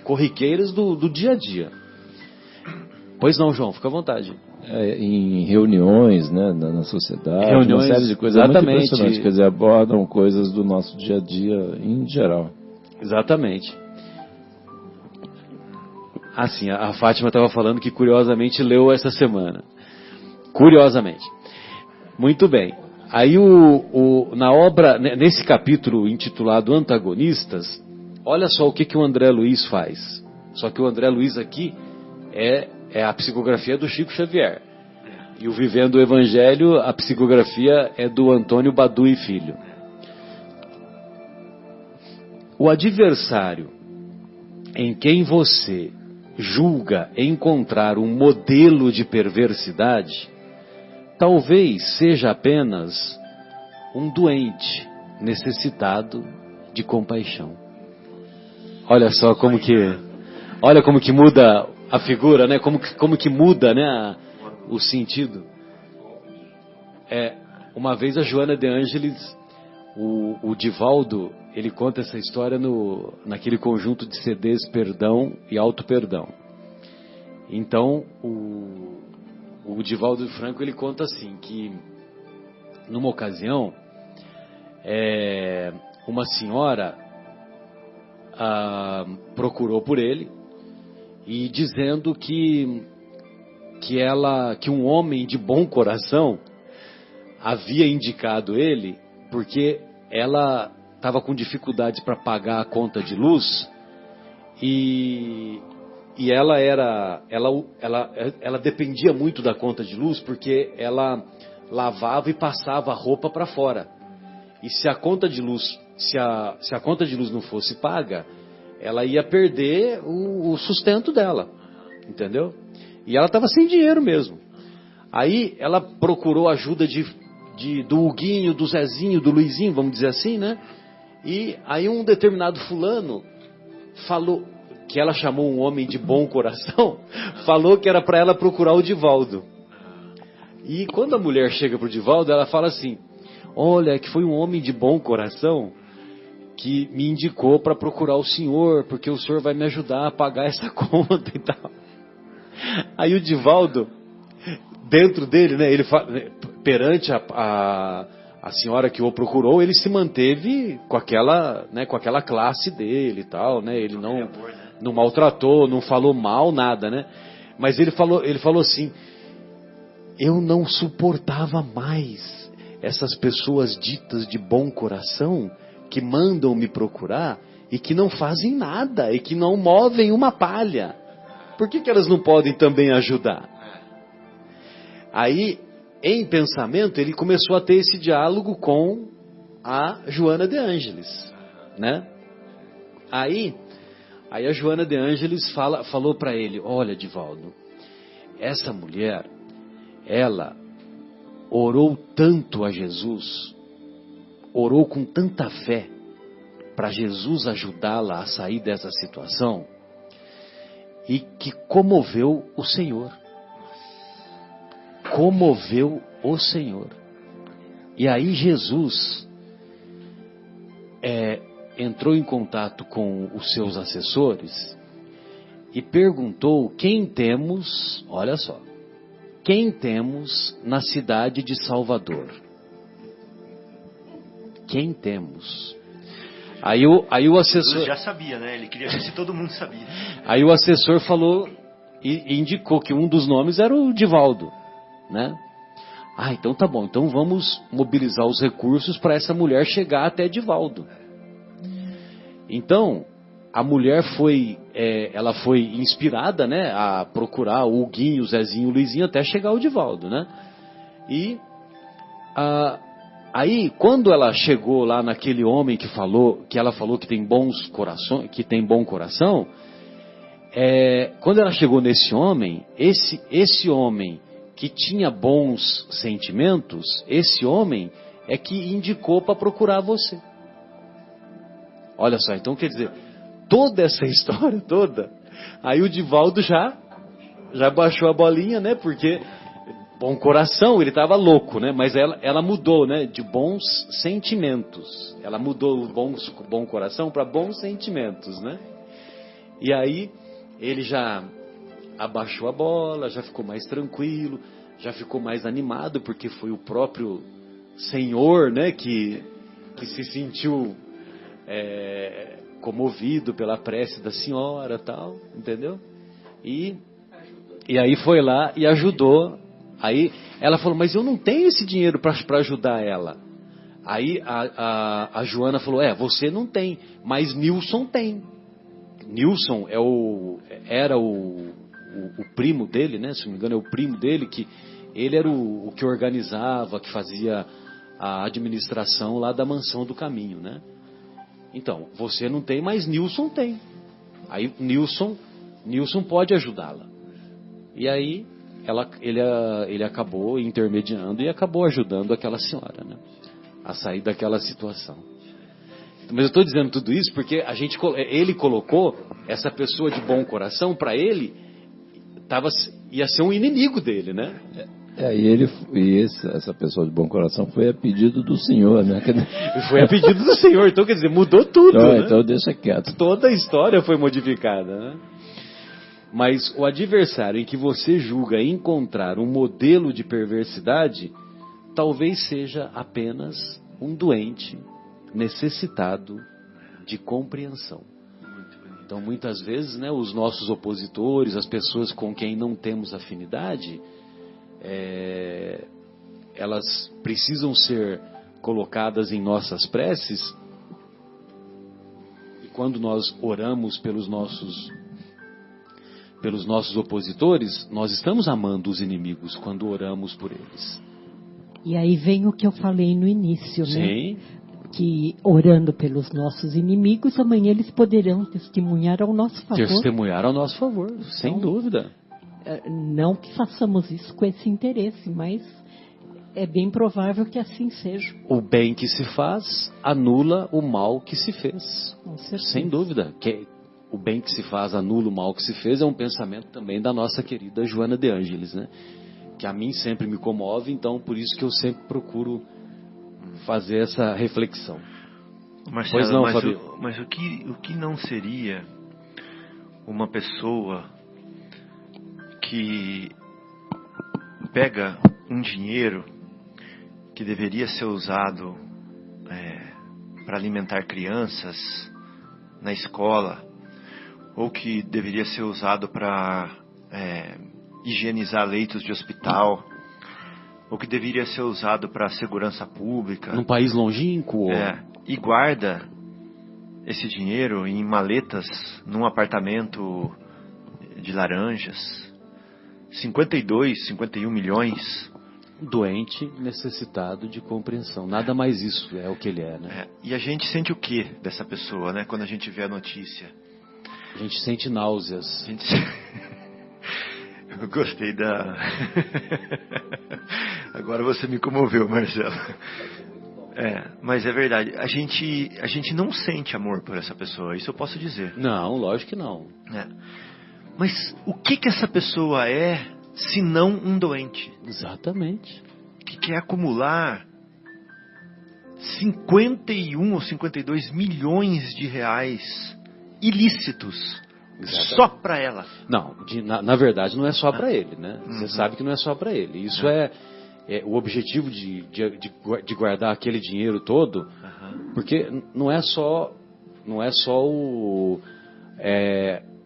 corriqueiras do dia a dia. Pois não, João, fica à vontade. Em reuniões, né, na sociedade, reuniões, uma série de coisas exatamente. Muito impressionantes, quer dizer, abordam coisas do nosso dia a dia em geral. Exatamente. Assim, a Fátima estava falando que curiosamente leu essa semana. Curiosamente. Muito bem. Aí na obra, nesse capítulo intitulado Antagonistas, olha só o que o André Luiz faz. Só que o André Luiz aqui é a psicografia do Chico Xavier. E o Vivendo o Evangelho, a psicografia é do Antônio Badu e Filho. O adversário em quem você julga encontrar um modelo de perversidade, talvez seja apenas um doente necessitado de compaixão. Olha só como que muda a figura, né? Como que muda, né, o sentido. Uma vez a Joana de Ângeles, o Divaldo, ele conta essa história naquele conjunto de CDs Perdão e Auto Perdão. Então, o Divaldo Franco, ele conta assim, que numa ocasião, uma senhora procurou por ele e dizendo que um homem de bom coração havia indicado ele porque ela estava com dificuldades para pagar a conta de luz e ela dependia muito da conta de luz porque ela lavava e passava a roupa para fora. E se a conta de luz não fosse paga, ela ia perder o sustento dela, entendeu? E ela estava sem dinheiro mesmo. Aí ela procurou ajuda do Huguinho, do Zezinho, do Luizinho, vamos dizer assim, né? E aí um determinado fulano falou, que ela chamou um homem de bom coração, falou que era para ela procurar o Divaldo. E quando a mulher chega para o Divaldo, ela fala assim: olha, que foi um homem de bom coração que me indicou para procurar o senhor, porque o senhor vai me ajudar a pagar essa conta e tal. Aí o Divaldo, dentro dele, né, ele perante a senhora que o procurou, ele se manteve com aquela classe dele e tal, né? Ele não maltratou, não falou mal, nada, né? Mas ele falou assim: eu não suportava mais essas pessoas ditas de bom coração que mandam me procurar e que não fazem nada e que não movem uma palha. Por que elas não podem também ajudar? Aí, em pensamento, ele começou a ter esse diálogo com a Joana de Ângeles, né? Aí a Joana de Ângeles falou para ele: olha, Divaldo, essa mulher, ela orou tanto a Jesus, orou com tanta fé para Jesus ajudá-la a sair dessa situação, e que comoveu o Senhor. Comoveu o Senhor. E aí Jesus entrou em contato com os seus assessores e perguntou quem temos, olha só, quem temos na cidade de Salvador? Quem temos? Aí o assessor... Jesus já sabia, né? Ele queria ver se todo mundo sabia. Aí o assessor falou e indicou que um dos nomes era o Divaldo, né? Então tá bom, então vamos mobilizar os recursos para essa mulher chegar até Divaldo. Então, a mulher ela foi inspirada, né, a procurar o Huguinho, o Zezinho, o Luizinho, até chegar ao Divaldo, né? E aí, quando ela chegou lá naquele homem que ela falou que tem bons corações, que tem bom coração, quando ela chegou nesse homem, esse homem que tinha bons sentimentos, esse homem é que indicou para procurar você. Olha só, então quer dizer, toda essa história toda, aí o Divaldo já baixou a bolinha, né? Porque bom coração, ele estava louco, né? Mas ela mudou, né? De bons sentimentos. Ela mudou o bom coração para bons sentimentos, né? E aí ele já abaixou a bola, já ficou mais tranquilo, já ficou mais animado, porque foi o próprio Senhor, né? Que se sentiu comovido pela prece da senhora, tal, entendeu? E aí foi lá e ajudou. Aí ela falou, mas eu não tenho esse dinheiro para ajudar ela. Aí a Joana falou, você não tem, mas Nilson tem. Nilson era o primo dele, né? Se não me engano é o primo dele, que ele era o que organizava, que fazia a administração lá da Mansão do Caminho, né? Então, você não tem, mas Nilson tem. Aí Nilson pode ajudá-la. E aí ele acabou intermediando e acabou ajudando aquela senhora, né? A sair daquela situação. Mas eu estou dizendo tudo isso porque ele colocou essa pessoa de bom coração, para ele ia ser um inimigo dele, né? Essa pessoa de bom coração foi a pedido do Senhor, né? Foi a pedido do Senhor, então quer dizer, mudou tudo, né? Então deixa quieto. Toda a história foi modificada, né? Mas o adversário em que você julga encontrar um modelo de perversidade, talvez seja apenas um doente necessitado de compreensão. Então, muitas vezes, né, os nossos opositores, as pessoas com quem não temos afinidade, elas precisam ser colocadas em nossas preces. E quando nós oramos pelos nossos opositores, nós estamos amando os inimigos quando oramos por eles. E aí vem o que eu falei no início, né? Sim. Que orando pelos nossos inimigos, amanhã eles poderão testemunhar ao nosso favor. Testemunhar ao nosso favor, sem dúvida. Não que façamos isso com esse interesse, mas é bem provável que assim seja. O bem que se faz anula o mal que se fez. Com certeza. Sem dúvida. O bem que se faz anula o mal que se fez é um pensamento também da nossa querida Joana de Ângeles, né? Que a mim sempre me comove, então por isso que eu sempre procuro fazer essa reflexão. Marcelo, pois não, Fabio? Mas o que não seria uma pessoa que pega um dinheiro que deveria ser usado para alimentar crianças na escola, ou que deveria ser usado para higienizar leitos de hospital, ou que deveria ser usado para segurança pública. Num país longínquo. E guarda esse dinheiro em maletas num apartamento de Laranjas. 51 milhões. Doente, necessitado de compreensão. Nada mais isso é o que ele é, né? E a gente sente o que dessa pessoa, né? Quando a gente vê a notícia. A gente sente náuseas. Eu gostei da... Agora você me comoveu, Marcelo. Mas é verdade. A gente não sente amor por essa pessoa, isso eu posso dizer. Não, lógico que não. Mas o que essa pessoa é, se não um doente? Exatamente. Que quer acumular 51 ou 52 milhões de reais ilícitos. Exatamente. Só para ela. Não, na verdade não é só para ele, né? Você sabe que não é só para ele. Isso é o objetivo de guardar aquele dinheiro todo, porque não é só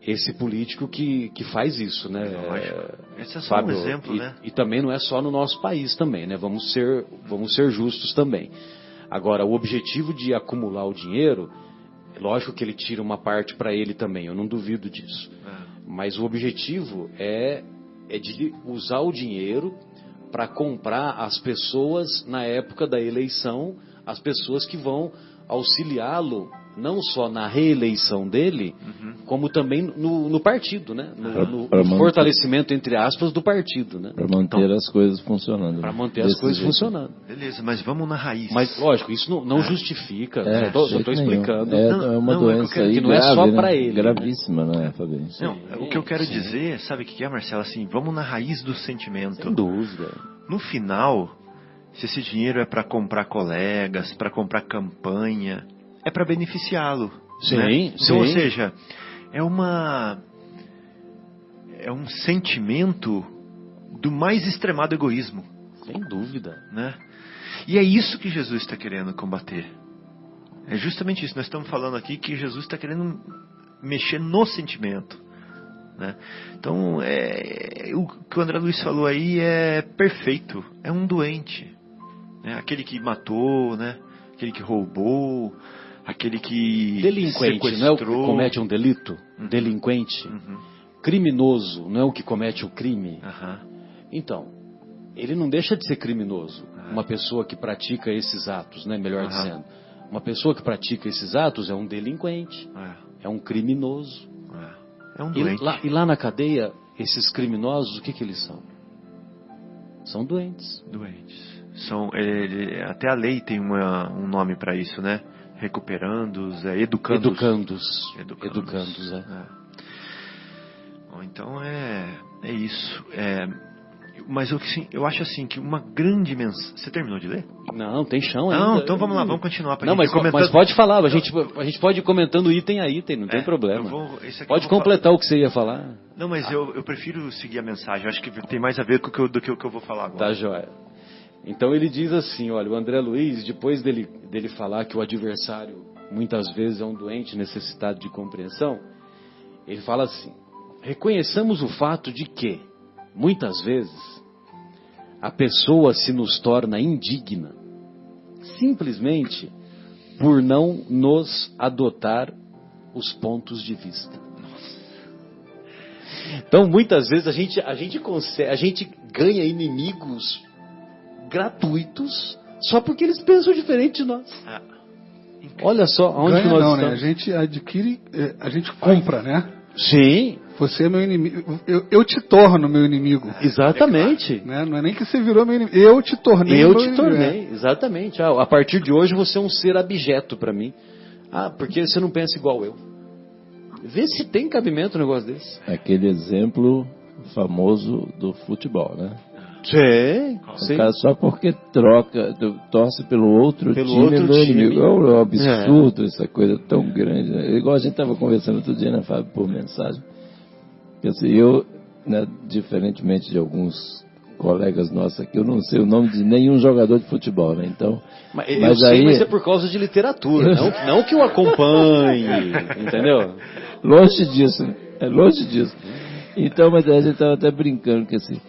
esse político que faz isso, né? Esse é só um exemplo, né? E também não é só no nosso país também, né? Vamos ser justos também. Agora, o objetivo de acumular o dinheiro, lógico que ele tira uma parte para ele também, eu não duvido disso. Mas o objetivo é de usar o dinheiro para comprar as pessoas na época da eleição, as pessoas que vão auxiliá-lo não só na reeleição dele, como também no partido, né? No fortalecimento, entre aspas, do partido, né? Para manter as coisas funcionando. Para manter as coisas funcionando. Beleza, mas vamos na raiz. Mas, lógico, isso não justifica. Só estou explicando. É uma doença aí que não é só para ele. Gravíssima, né, Fabinho? Não, o que eu quero dizer, sabe o que é, Marcelo? Assim, vamos na raiz do sentimento. Sem dúvida. No final, se esse dinheiro é para comprar colegas, para comprar campanha, é para beneficiá-lo. Sim, né? sim. Então, ou seja, é um sentimento do mais extremado egoísmo. Sem dúvida. Né? E é isso que Jesus está querendo combater. É justamente isso. Nós estamos falando aqui que Jesus está querendo mexer no sentimento. Né? Então, o que o André Luiz falou aí é perfeito. É um doente. Né? Aquele que matou, né? Aquele que roubou, aquele que delinquente, não é o que comete um delito? Uhum. Delinquente. Uhum. Criminoso, não é o que comete o crime? Uhum. Então, ele não deixa de ser criminoso. Uma pessoa que pratica esses atos, né? Melhor dizendo. Uma pessoa que pratica esses atos é um delinquente, é um criminoso. É um doente. E lá na cadeia, esses criminosos, o que eles são? São doentes. Doentes. Até a lei tem um nome para isso, né? Recuperandos, educandos. Educandos, Bom, então é isso. Mas eu acho assim que uma grande mensagem... Você terminou de ler? Não, tem chão ainda. Não, então vamos lá, vamos continuar. Mas pode falar, a gente pode ir comentando item a item, não tem problema. Pode completar o que você ia falar. Não, mas eu prefiro seguir a mensagem, eu acho que tem mais a ver com do que o que eu vou falar agora. Tá, joia. Então ele diz assim, olha, o André Luiz, depois dele falar que o adversário muitas vezes é um doente necessitado de compreensão, ele fala assim: reconheçamos o fato de que, muitas vezes, a pessoa se nos torna indigna, simplesmente por não nos adotar os pontos de vista. Então, muitas vezes a gente ganha inimigos gratuitos só porque eles pensam diferente de nós. Olha só aonde que nós estamos. Né? A gente adquire, a gente compra, né? Sim. Você é meu inimigo. Eu te torno meu inimigo. Exatamente. Né? Não é nem que você virou meu inimigo. Eu te tornei meu inimigo. Exatamente. A partir de hoje você é um ser abjeto para mim. Porque você não pensa igual eu. Vê se tem cabimento um negócio desse. Aquele exemplo famoso do futebol, né? Sim. O cara só porque torce pelo outro time é meu inimigo. É um absurdo essa coisa tão grande. Né? Igual a gente estava conversando outro dia, né, Fábio, por mensagem. Porque assim, eu, né, diferentemente de alguns colegas nossos aqui, eu não sei o nome de nenhum jogador de futebol, né? Então, mas é por causa de literatura, não que eu acompanhe, entendeu? Longe disso, né? É longe disso. Então, mas a gente estava até brincando que assim.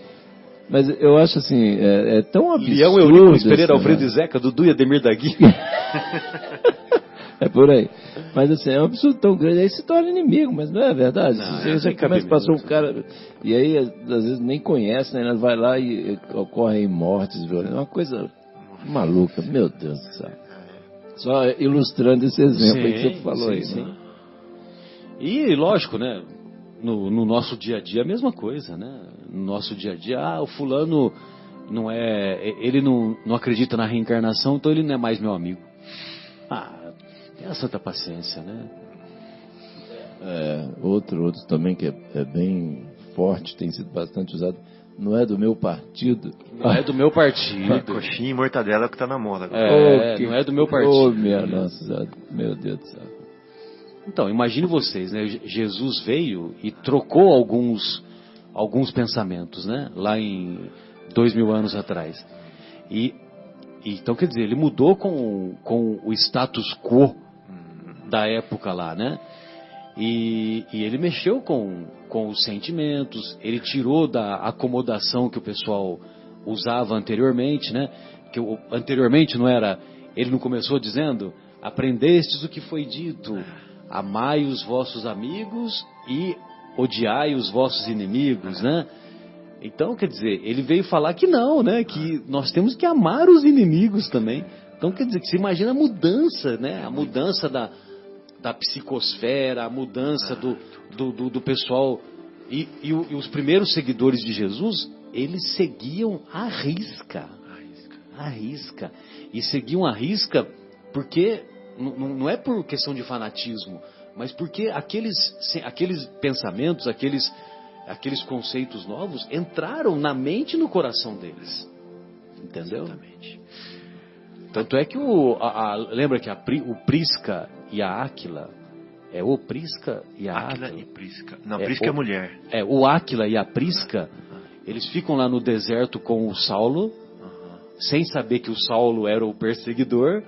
Mas eu acho assim, é tão absurdo. Leão, Eurico, Pereira, Alfredo e Zeca, Dudu e Ademir da Guia. É por aí. Mas assim, é um absurdo tão grande, aí se torna inimigo, mas não é verdade? Você começa a passar um cara, e aí às vezes nem conhece, né? Vai lá e ocorrem mortes violentas, uma coisa maluca, meu Deus do céu. Só ilustrando esse exemplo aí que você falou aí. Sim. Né? E lógico, né? No nosso dia a dia a mesma coisa, né? No nosso dia a dia, o fulano não ele não acredita na reencarnação, então ele não é mais meu amigo. Tenha santa paciência, né? Outro também que é bem forte, tem sido bastante usado, não é do meu partido. Não é do meu partido. Coxinha e mortadela é o que está na moda agora. Não é do meu partido. Meu Deus do céu. Então, imagine vocês, né? Jesus veio e trocou alguns pensamentos, né? Lá em 2000 anos atrás. Então, quer dizer, ele mudou com o status quo da época lá, né? E ele mexeu com os sentimentos, ele tirou da acomodação que o pessoal usava anteriormente, né? Que anteriormente não era... Ele não começou dizendo, aprendestes o que foi dito... Amai os vossos amigos e odiai os vossos inimigos, né? Então, quer dizer, ele veio falar que não, né? Que nós temos que amar os inimigos também. Então, quer dizer, que você imagina a mudança, né? A mudança da psicosfera, a mudança do pessoal. E os primeiros seguidores de Jesus, eles seguiam à risca. E seguiam à risca porque, não é por questão de fanatismo, mas porque aqueles pensamentos, aqueles conceitos novos entraram na mente e no coração deles. Entendeu? Exatamente. Tanto é que lembra que o Prisca e a Áquila, o Prisca e a Áquila e Prisca. Não, Prisca é mulher. O Áquila e a Prisca, eles ficam lá no deserto com o Saulo, sem saber que o Saulo era o perseguidor,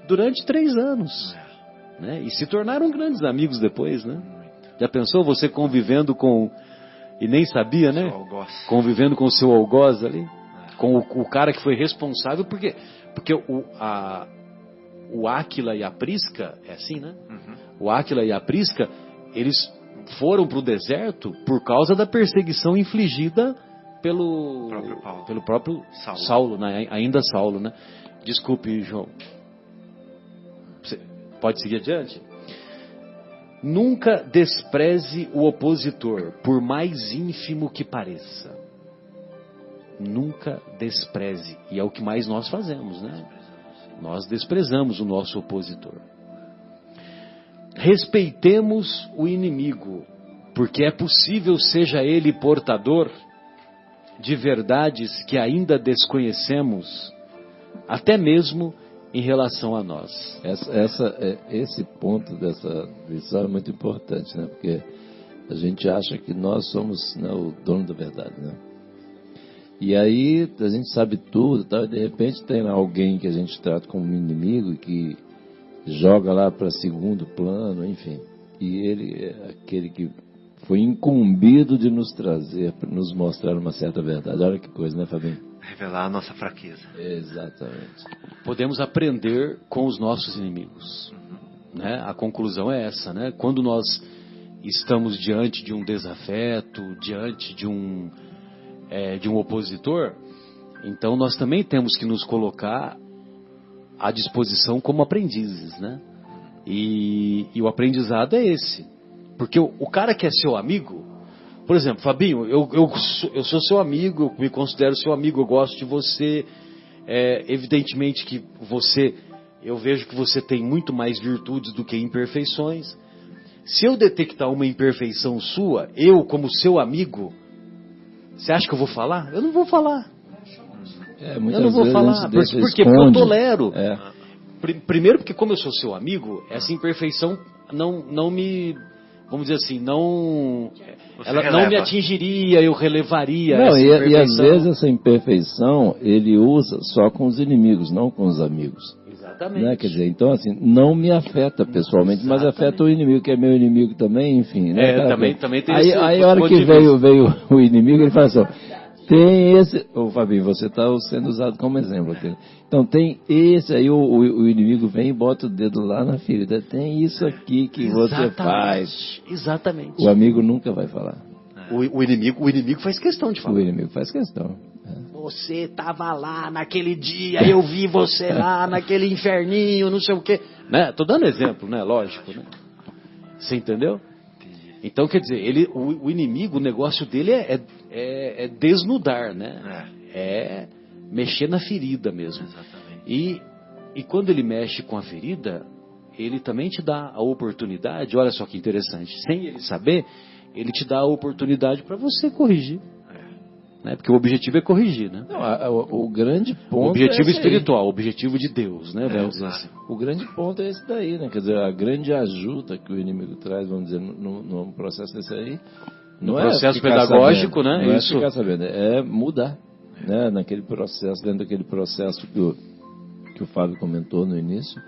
durante 3 anos. Né? E se tornaram grandes amigos depois, né? Já pensou você convivendo com... E nem sabia, né? Convivendo com o seu algoz ali. Com o cara que foi responsável, porque o Áquila e a Prisca, é assim, né? O Áquila e a Prisca, eles foram para o deserto por causa da perseguição infligida pelo próprio Saulo, né? Ainda Saulo, né? Desculpe, João. Você pode seguir adiante? Nunca despreze o opositor, por mais ínfimo que pareça. Nunca despreze. E é o que mais nós fazemos, né? Nós desprezamos o nosso opositor. Respeitemos o inimigo, porque é possível seja ele portador de verdades que ainda desconhecemos, até mesmo em relação a nós. Esse ponto dessa lição é muito importante, né? Porque a gente acha que nós somos, né, o dono da verdade, né? E aí a gente sabe tudo, tá? E de repente tem lá alguém que a gente trata como inimigo e que joga lá para segundo plano, enfim. E ele é aquele que foi incumbido de nos trazer, para nos mostrar uma certa verdade. Olha que coisa, né, Fabinho? Revelar a nossa fraqueza. Exatamente. Podemos aprender com os nossos inimigos. Né? A conclusão é essa, né? Quando nós estamos diante de um desafeto, diante de um opositor, então nós também temos que nos colocar à disposição como aprendizes, né? E o aprendizado é esse. Porque o cara que é seu amigo, por exemplo, Fabinho, eu sou seu amigo, eu me considero seu amigo, eu gosto de você, evidentemente que eu vejo que você tem muito mais virtudes do que imperfeições. Se eu detectar uma imperfeição sua, eu como seu amigo, você acha que eu vou falar? Eu não vou falar. Eu não vou falar. Por quê? Porque eu tolero. Primeiro porque como eu sou seu amigo, essa imperfeição não me... Vamos dizer assim, ela não me atingiria, eu relevaria. Não, e às vezes essa imperfeição ele usa só com os inimigos, não com os amigos. Exatamente. Né? Quer dizer, então assim, não me afeta pessoalmente, mas afeta o inimigo, que é meu inimigo também, enfim. Né? Também tem aí a hora que veio o inimigo, ele fala assim, tem esse... Ô Fabinho, você está sendo usado como exemplo aqui. Então tem esse, aí o inimigo vem e bota o dedo lá na ferida. Tem isso aqui que você faz. Exatamente. O amigo nunca vai falar. O inimigo faz questão de falar. O inimigo faz questão. Você estava lá naquele dia, eu vi você lá naquele inferninho, não sei o quê. Né? Tô dando exemplo, né? Lógico, né? Você entendeu? Então, quer dizer, o inimigo, o negócio dele é desnudar, né? É mexer na ferida mesmo. Exatamente. E quando ele mexe com a ferida, ele também te dá a oportunidade, olha só que interessante, sem ele saber, ele te dá a oportunidade para você corrigir. Né? Porque o objetivo é corrigir, né? Não, o grande ponto o objetivo espiritual, o objetivo de Deus, né? Vamos dizer assim. O grande ponto é esse daí, né? Quer dizer, a grande ajuda que o inimigo traz, vamos dizer, num processo desse aí, no processo pedagógico, sabendo, né? Não é ficar sabendo, é mudar, né? Naquele processo, dentro daquele processo que o Fábio comentou no início.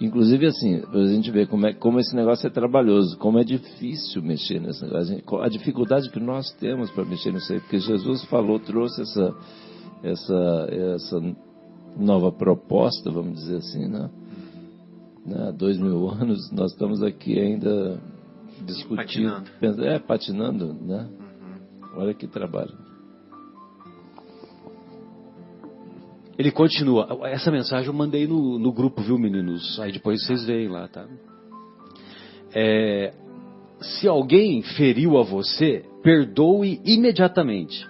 Inclusive, assim, a gente vê como esse negócio é trabalhoso, como é difícil mexer nesse negócio. A dificuldade que nós temos para mexer nisso aí, porque Jesus trouxe essa nova proposta, vamos dizer assim, né? Há 2000 anos, nós estamos aqui ainda discutindo, patinando, né? Olha que trabalho. Ele continua. Essa mensagem eu mandei no grupo, viu, meninos? Aí depois vocês veem lá, tá? se alguém feriu a você, perdoe imediatamente,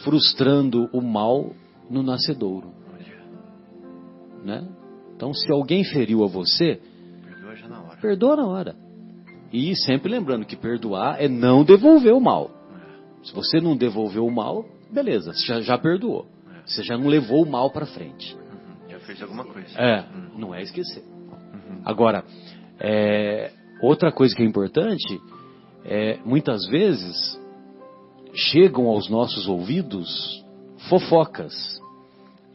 frustrando o mal no nascedouro. Né? Então, se alguém feriu a você, perdoa na hora. E sempre lembrando que perdoar é não devolver o mal. Se você não devolveu o mal, beleza, você já perdoou. Você já não levou o mal para frente. Já fez alguma coisa. Não é esquecer. Agora, outra coisa que é importante, muitas vezes chegam aos nossos ouvidos fofocas.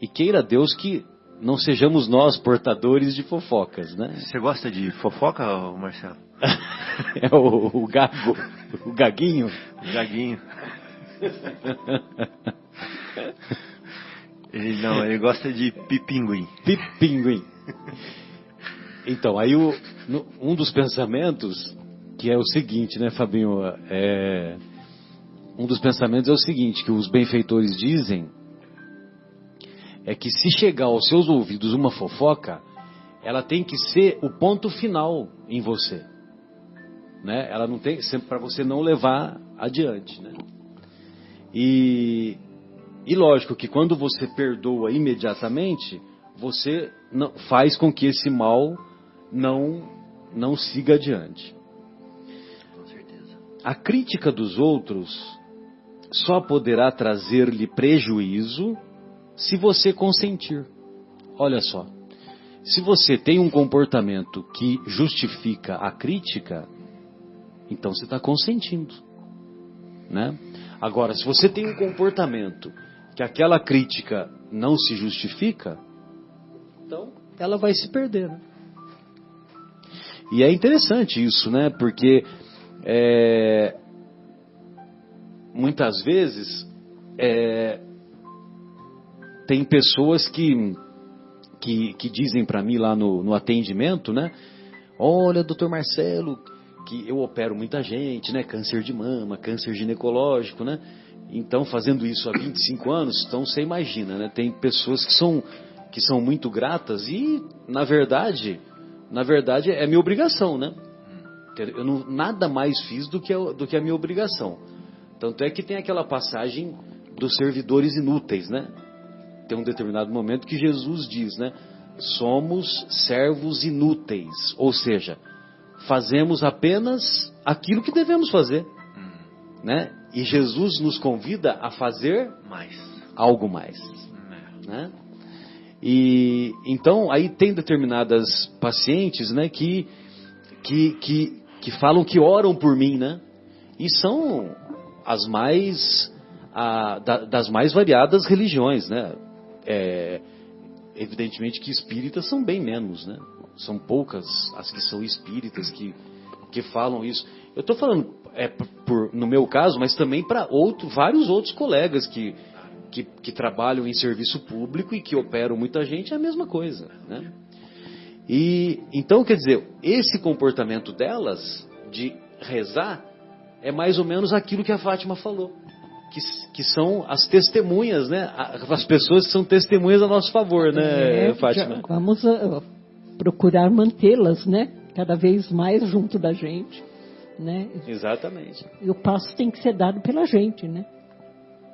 E queira Deus que não sejamos nós portadores de fofocas, né? Você gosta de fofoca, Marcelo? É o gago, o gaguinho. O gaguinho. Ele gosta de pipinguim. Pipinguim. Então, aí um dos pensamentos, que é o seguinte, né, Fabinho? Um dos pensamentos é o seguinte, que os benfeitores dizem, é que se chegar aos seus ouvidos uma fofoca, ela tem que ser o ponto final em você. Né? Ela não tem, para você não levar adiante. Né? E lógico que quando você perdoa imediatamente, você faz com que esse mal não siga adiante. Com certeza. A crítica dos outros só poderá trazer-lhe prejuízo se você consentir. Olha só, se você tem um comportamento que justifica a crítica, então você está consentindo, né? Agora, se você tem um comportamento que aquela crítica não se justifica, então ela vai se perder, né? E é interessante isso, né? Porque muitas vezes tem pessoas que dizem para mim lá no atendimento, né? Olha, doutor Marcelo, que eu opero muita gente, né? Câncer de mama, câncer ginecológico, né? Então, fazendo isso há 25 anos, então você imagina, né? Tem pessoas que são muito gratas e, na verdade é minha obrigação, né? Eu nada mais fiz do que a minha obrigação. Tanto é que tem aquela passagem dos servidores inúteis, né? Tem um determinado momento que Jesus diz, né? Somos servos inúteis. Ou seja, fazemos apenas aquilo que devemos fazer. Né? E Jesus nos convida a fazer algo mais. Né? E então, aí tem determinadas pacientes, né, que falam que oram por mim, né? E são das mais variadas religiões, né? Evidentemente que espíritas são bem menos, né? São poucas as que são espíritas que falam isso. Eu estou falando no meu caso, mas também para vários outros colegas que trabalham em serviço público e que operam muita gente, é a mesma coisa, né? E então, quer dizer, esse comportamento delas de rezar é mais ou menos aquilo que a Fátima falou. Que são as testemunhas, né? As pessoas que são testemunhas a nosso favor, né, Fátima? Vamos procurar mantê-las, né? Cada vez mais junto da gente, né? Exatamente. E o passo tem que ser dado pela gente, né?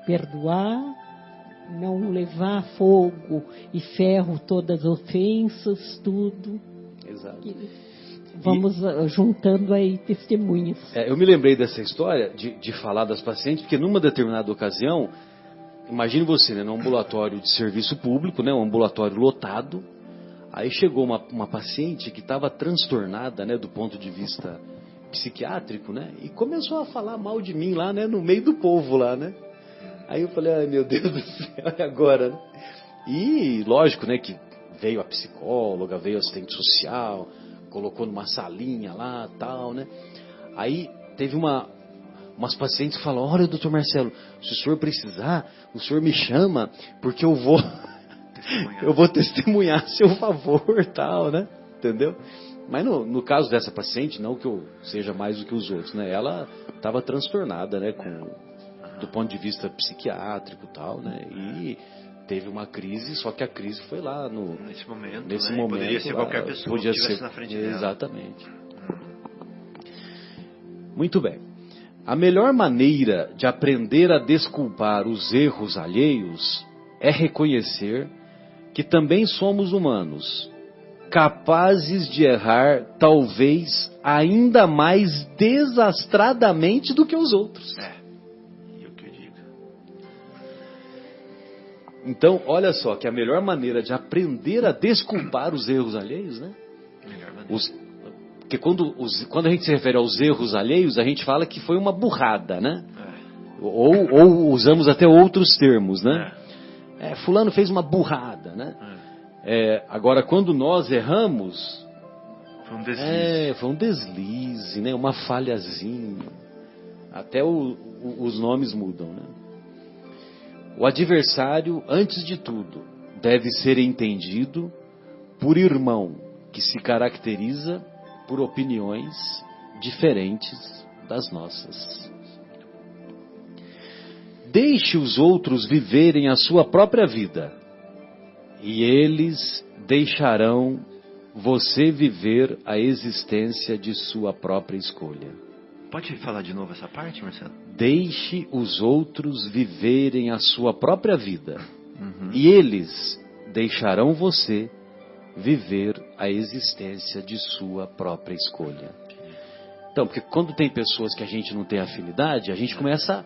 Perdoar, não levar fogo e ferro todas as ofensas, tudo. Exato. Vamos juntando aí testemunhas. Eu me lembrei dessa história de falar das pacientes, porque numa determinada ocasião, imagine você, né, num ambulatório de serviço público, né, um ambulatório lotado, aí chegou uma paciente que estava transtornada, né, do ponto de vista psiquiátrico, né, e começou a falar mal de mim lá, né, no meio do povo lá, né. Aí eu falei, ai meu Deus do céu, é agora, né? E lógico, né, que veio a psicóloga, veio o assistente social, colocou numa salinha lá, tal, né? Aí teve umas pacientes que falaram, olha, doutor Marcelo, se o senhor precisar, o senhor me chama, porque eu vou testemunhar a seu favor, tal, né? Entendeu? Mas no caso dessa paciente, não que eu seja mais do que os outros, né? Ela estava transtornada, né? Do ponto de vista psiquiátrico, tal, né? E teve uma crise, só que a crise foi lá nesse momento. Poderia ser lá, qualquer pessoa que estivesse na frente dela. Exatamente. Muito bem. A melhor maneira de aprender a desculpar os erros alheios é reconhecer que também somos humanos, capazes de errar talvez ainda mais desastradamente do que os outros. E o que eu digo? Então, olha só, que a melhor maneira de aprender a desculpar os erros alheios, né? Porque quando a gente se refere aos erros alheios, a gente fala que foi uma burrada, né? Ou usamos até outros termos, né? Fulano fez uma burrada, né? Agora, quando nós erramos, foi um deslize, né? Uma falhazinha. Até os nomes mudam, né? O adversário, antes de tudo, deve ser entendido por irmão que se caracteriza por opiniões diferentes das nossas. Deixe os outros viverem a sua própria vida, e eles deixarão você viver a existência de sua própria escolha. Pode falar de novo essa parte, Marcelo? Deixe os outros viverem a sua própria vida, e eles deixarão você viver a existência de sua própria escolha. Então, porque quando tem pessoas que a gente não tem afinidade, a gente começa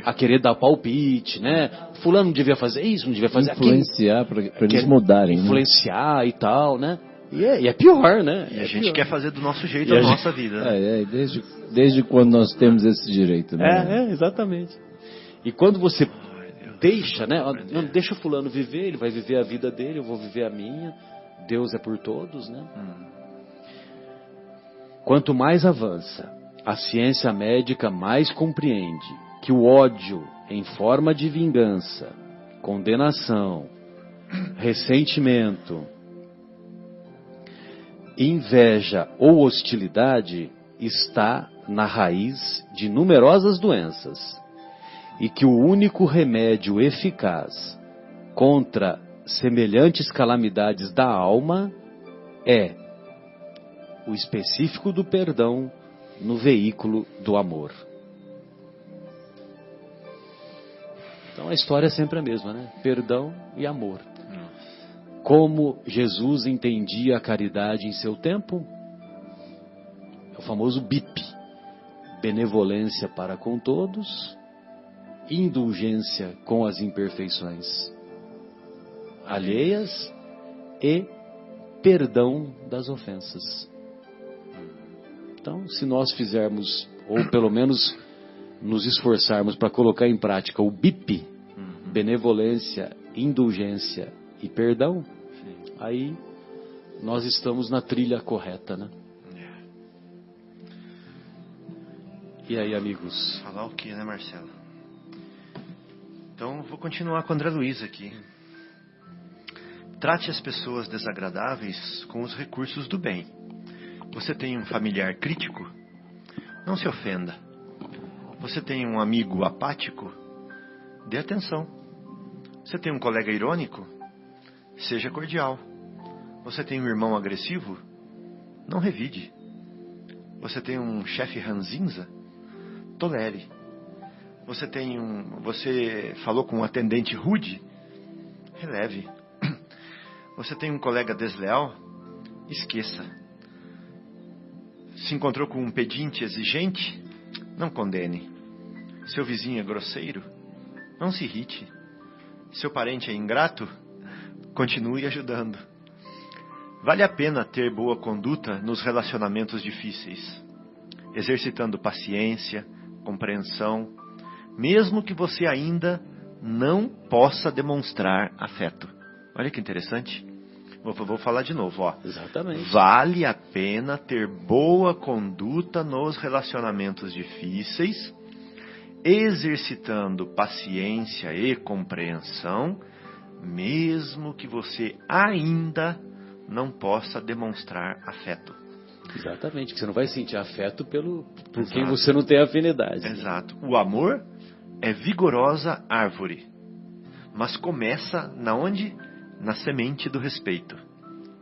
a querer dar palpite, né? Fulano não devia fazer isso, não devia fazer aquilo. Influenciar para eles mudarem. Influenciar, né? E tal, né? E é pior, né? E a gente quer fazer do nosso jeito a nossa vida. Né? Desde quando nós temos esse direito, né? Exatamente. E quando você deixa, né? Deixa o fulano viver, ele vai viver a vida dele, eu vou viver a minha. Deus é por todos, né? Quanto mais avança, a ciência médica mais compreende que o ódio em forma de vingança, condenação, ressentimento, inveja ou hostilidade está na raiz de numerosas doenças e que o único remédio eficaz contra semelhantes calamidades da alma é o específico do perdão no veículo do amor. Então a história é sempre a mesma, né? Perdão e amor. Como Jesus entendia a caridade em seu tempo? É o famoso BIP. Benevolência para com todos, indulgência com as imperfeições alheias e perdão das ofensas. Então, se nós fizermos, ou pelo menos nos esforçarmos para colocar em prática o BIP, benevolência, indulgência e perdão, aí nós estamos na trilha correta, né? E aí, amigos? Falar o que, né, Marcelo? Então, vou continuar com o André Luiz aqui. Trate as pessoas desagradáveis com os recursos do bem. Você tem um familiar crítico? Não se ofenda. Você tem um amigo apático? Dê atenção. Você tem um colega irônico? Seja cordial. Você tem um irmão agressivo? Não revide. Você tem um chefe ranzinza? Tolere. Você falou com um atendente rude? Releve. Você tem um colega desleal? Esqueça. Se encontrou com um pedinte exigente? Não condene. Seu vizinho é grosseiro? Não se irrite. Seu parente é ingrato? Continue ajudando. Vale a pena ter boa conduta nos relacionamentos difíceis, exercitando paciência, compreensão, mesmo que você ainda não possa demonstrar afeto. Olha que interessante. Vou falar de novo, ó. Exatamente. Vale a pena ter boa conduta nos relacionamentos difíceis, exercitando paciência e compreensão, mesmo que você ainda não possa demonstrar afeto. Exatamente, que você não vai sentir afeto por quem você não tem afinidade. Exato. O amor é vigorosa árvore, mas começa na onde? Na semente do respeito.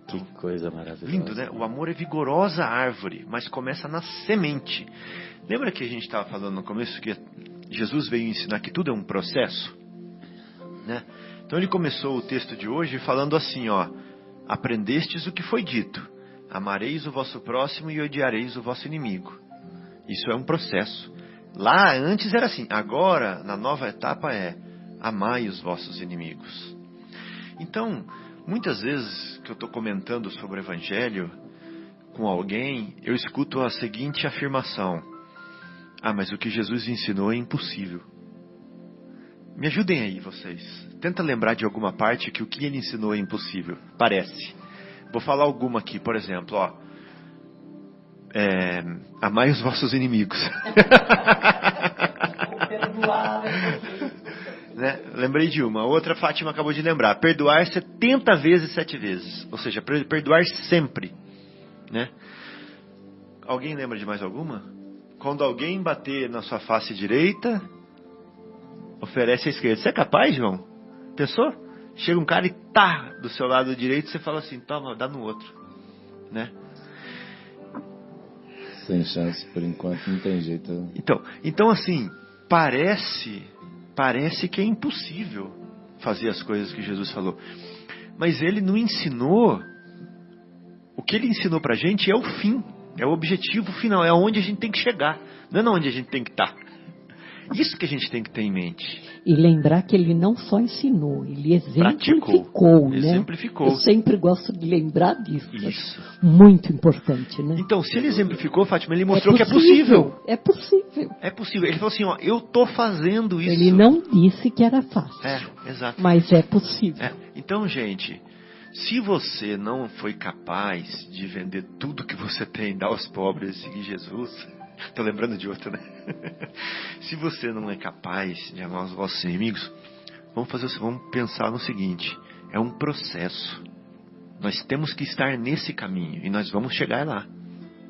Que coisa maravilhosa. Lindo, né? O amor é vigorosa árvore, mas começa na semente. Lembra que a gente estava falando no começo que Jesus veio ensinar que tudo é um processo? Né? Então ele começou o texto de hoje falando assim, ó: aprendestes o que foi dito, amareis o vosso próximo e odiareis o vosso inimigo. Isso é um processo. Lá antes era assim, agora na nova etapa é: amai os vossos inimigos. Então, muitas vezes que eu estou comentando sobre o Evangelho com alguém, eu escuto a seguinte afirmação: ah, mas o que Jesus ensinou é impossível. Me ajudem aí, vocês. Tenta lembrar de alguma parte que o que ele ensinou é impossível. Parece. Vou falar alguma aqui, por exemplo, ó. Amai os vossos inimigos. Né? Lembrei de uma. Outra, Fátima acabou de lembrar. Perdoar 70 vezes 7 vezes. Ou seja, perdoar sempre. Né? Alguém lembra de mais alguma? Quando alguém bater na sua face direita, oferece a esquerda. Você é capaz, João? Pensou? Chega um cara e tá do seu lado direito, você fala assim, toma, dá no outro. Né? Sem chance, por enquanto, não tem jeito. Então assim, parece que é impossível fazer as coisas que Jesus falou. Mas ele não ensinou. O que ele ensinou pra gente é o fim. É o objetivo final. É onde a gente tem que chegar. Não é onde a gente tem que estar. Isso que a gente tem que ter em mente. E lembrar que ele não só ensinou, ele exemplificou, né? Exemplificou. Eu sempre gosto de lembrar disso. Isso. Muito importante, né? Então, se ele exemplificou, Fátima, ele mostrou que é possível. É possível. É possível. Ele falou assim, ó, eu tô fazendo isso. Ele não disse que era fácil. Exato. Mas é possível. Então, gente, se você não foi capaz de vender tudo que você tem, dar aos pobres e seguir Jesus... Estou lembrando de outra, né? Se você não é capaz de amar os vossos inimigos, vamos pensar no seguinte: é um processo. Nós temos que estar nesse caminho e nós vamos chegar lá,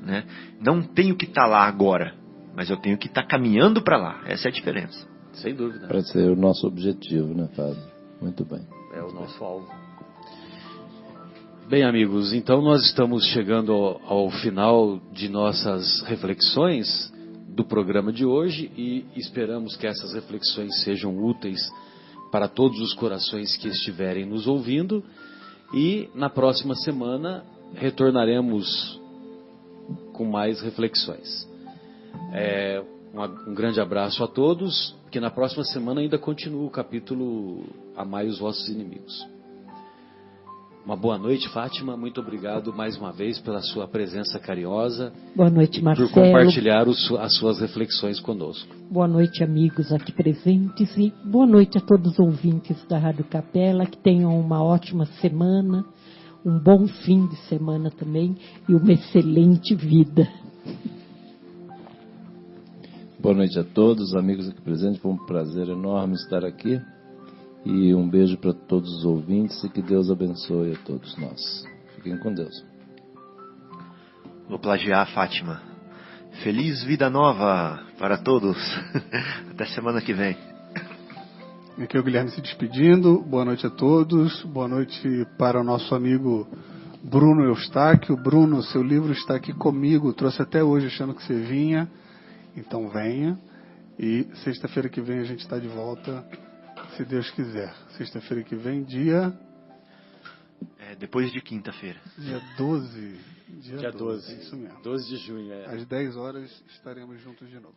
né? Não tenho que estar lá agora, mas eu tenho que estar caminhando para lá. Essa é a diferença. Sem dúvida. Para ser o nosso objetivo, né, Fábio? Muito bem. É o nosso alvo. Bem, amigos, então nós estamos chegando ao final de nossas reflexões do programa de hoje e esperamos que essas reflexões sejam úteis para todos os corações que estiverem nos ouvindo, e na próxima semana retornaremos com mais reflexões. Um grande abraço a todos, que na próxima semana ainda continua o capítulo Amai os vossos inimigos. Uma boa noite, Fátima. Muito obrigado mais uma vez pela sua presença carinhosa. Boa noite, Marcelo. Por compartilhar as suas reflexões conosco. Boa noite, amigos aqui presentes. E boa noite a todos os ouvintes da Rádio Capela. Que tenham uma ótima semana, um bom fim de semana também e uma excelente vida. Boa noite a todos, amigos aqui presentes. Foi um prazer enorme estar aqui. E um beijo para todos os ouvintes e que Deus abençoe a todos nós. Fiquem com Deus. Vou plagiar a Fátima. Feliz vida nova para todos. Até semana que vem. Aqui é o Guilherme se despedindo. Boa noite a todos. Boa noite para o nosso amigo Bruno Eustáquio. Bruno, seu livro está aqui comigo. Trouxe até hoje achando que você vinha. Então venha. E sexta-feira que vem a gente está de volta, se Deus quiser. Sexta-feira que vem, depois de quinta-feira. Dia 12. Dia 12. É isso mesmo. 12 de junho. Às 10 horas estaremos juntos de novo.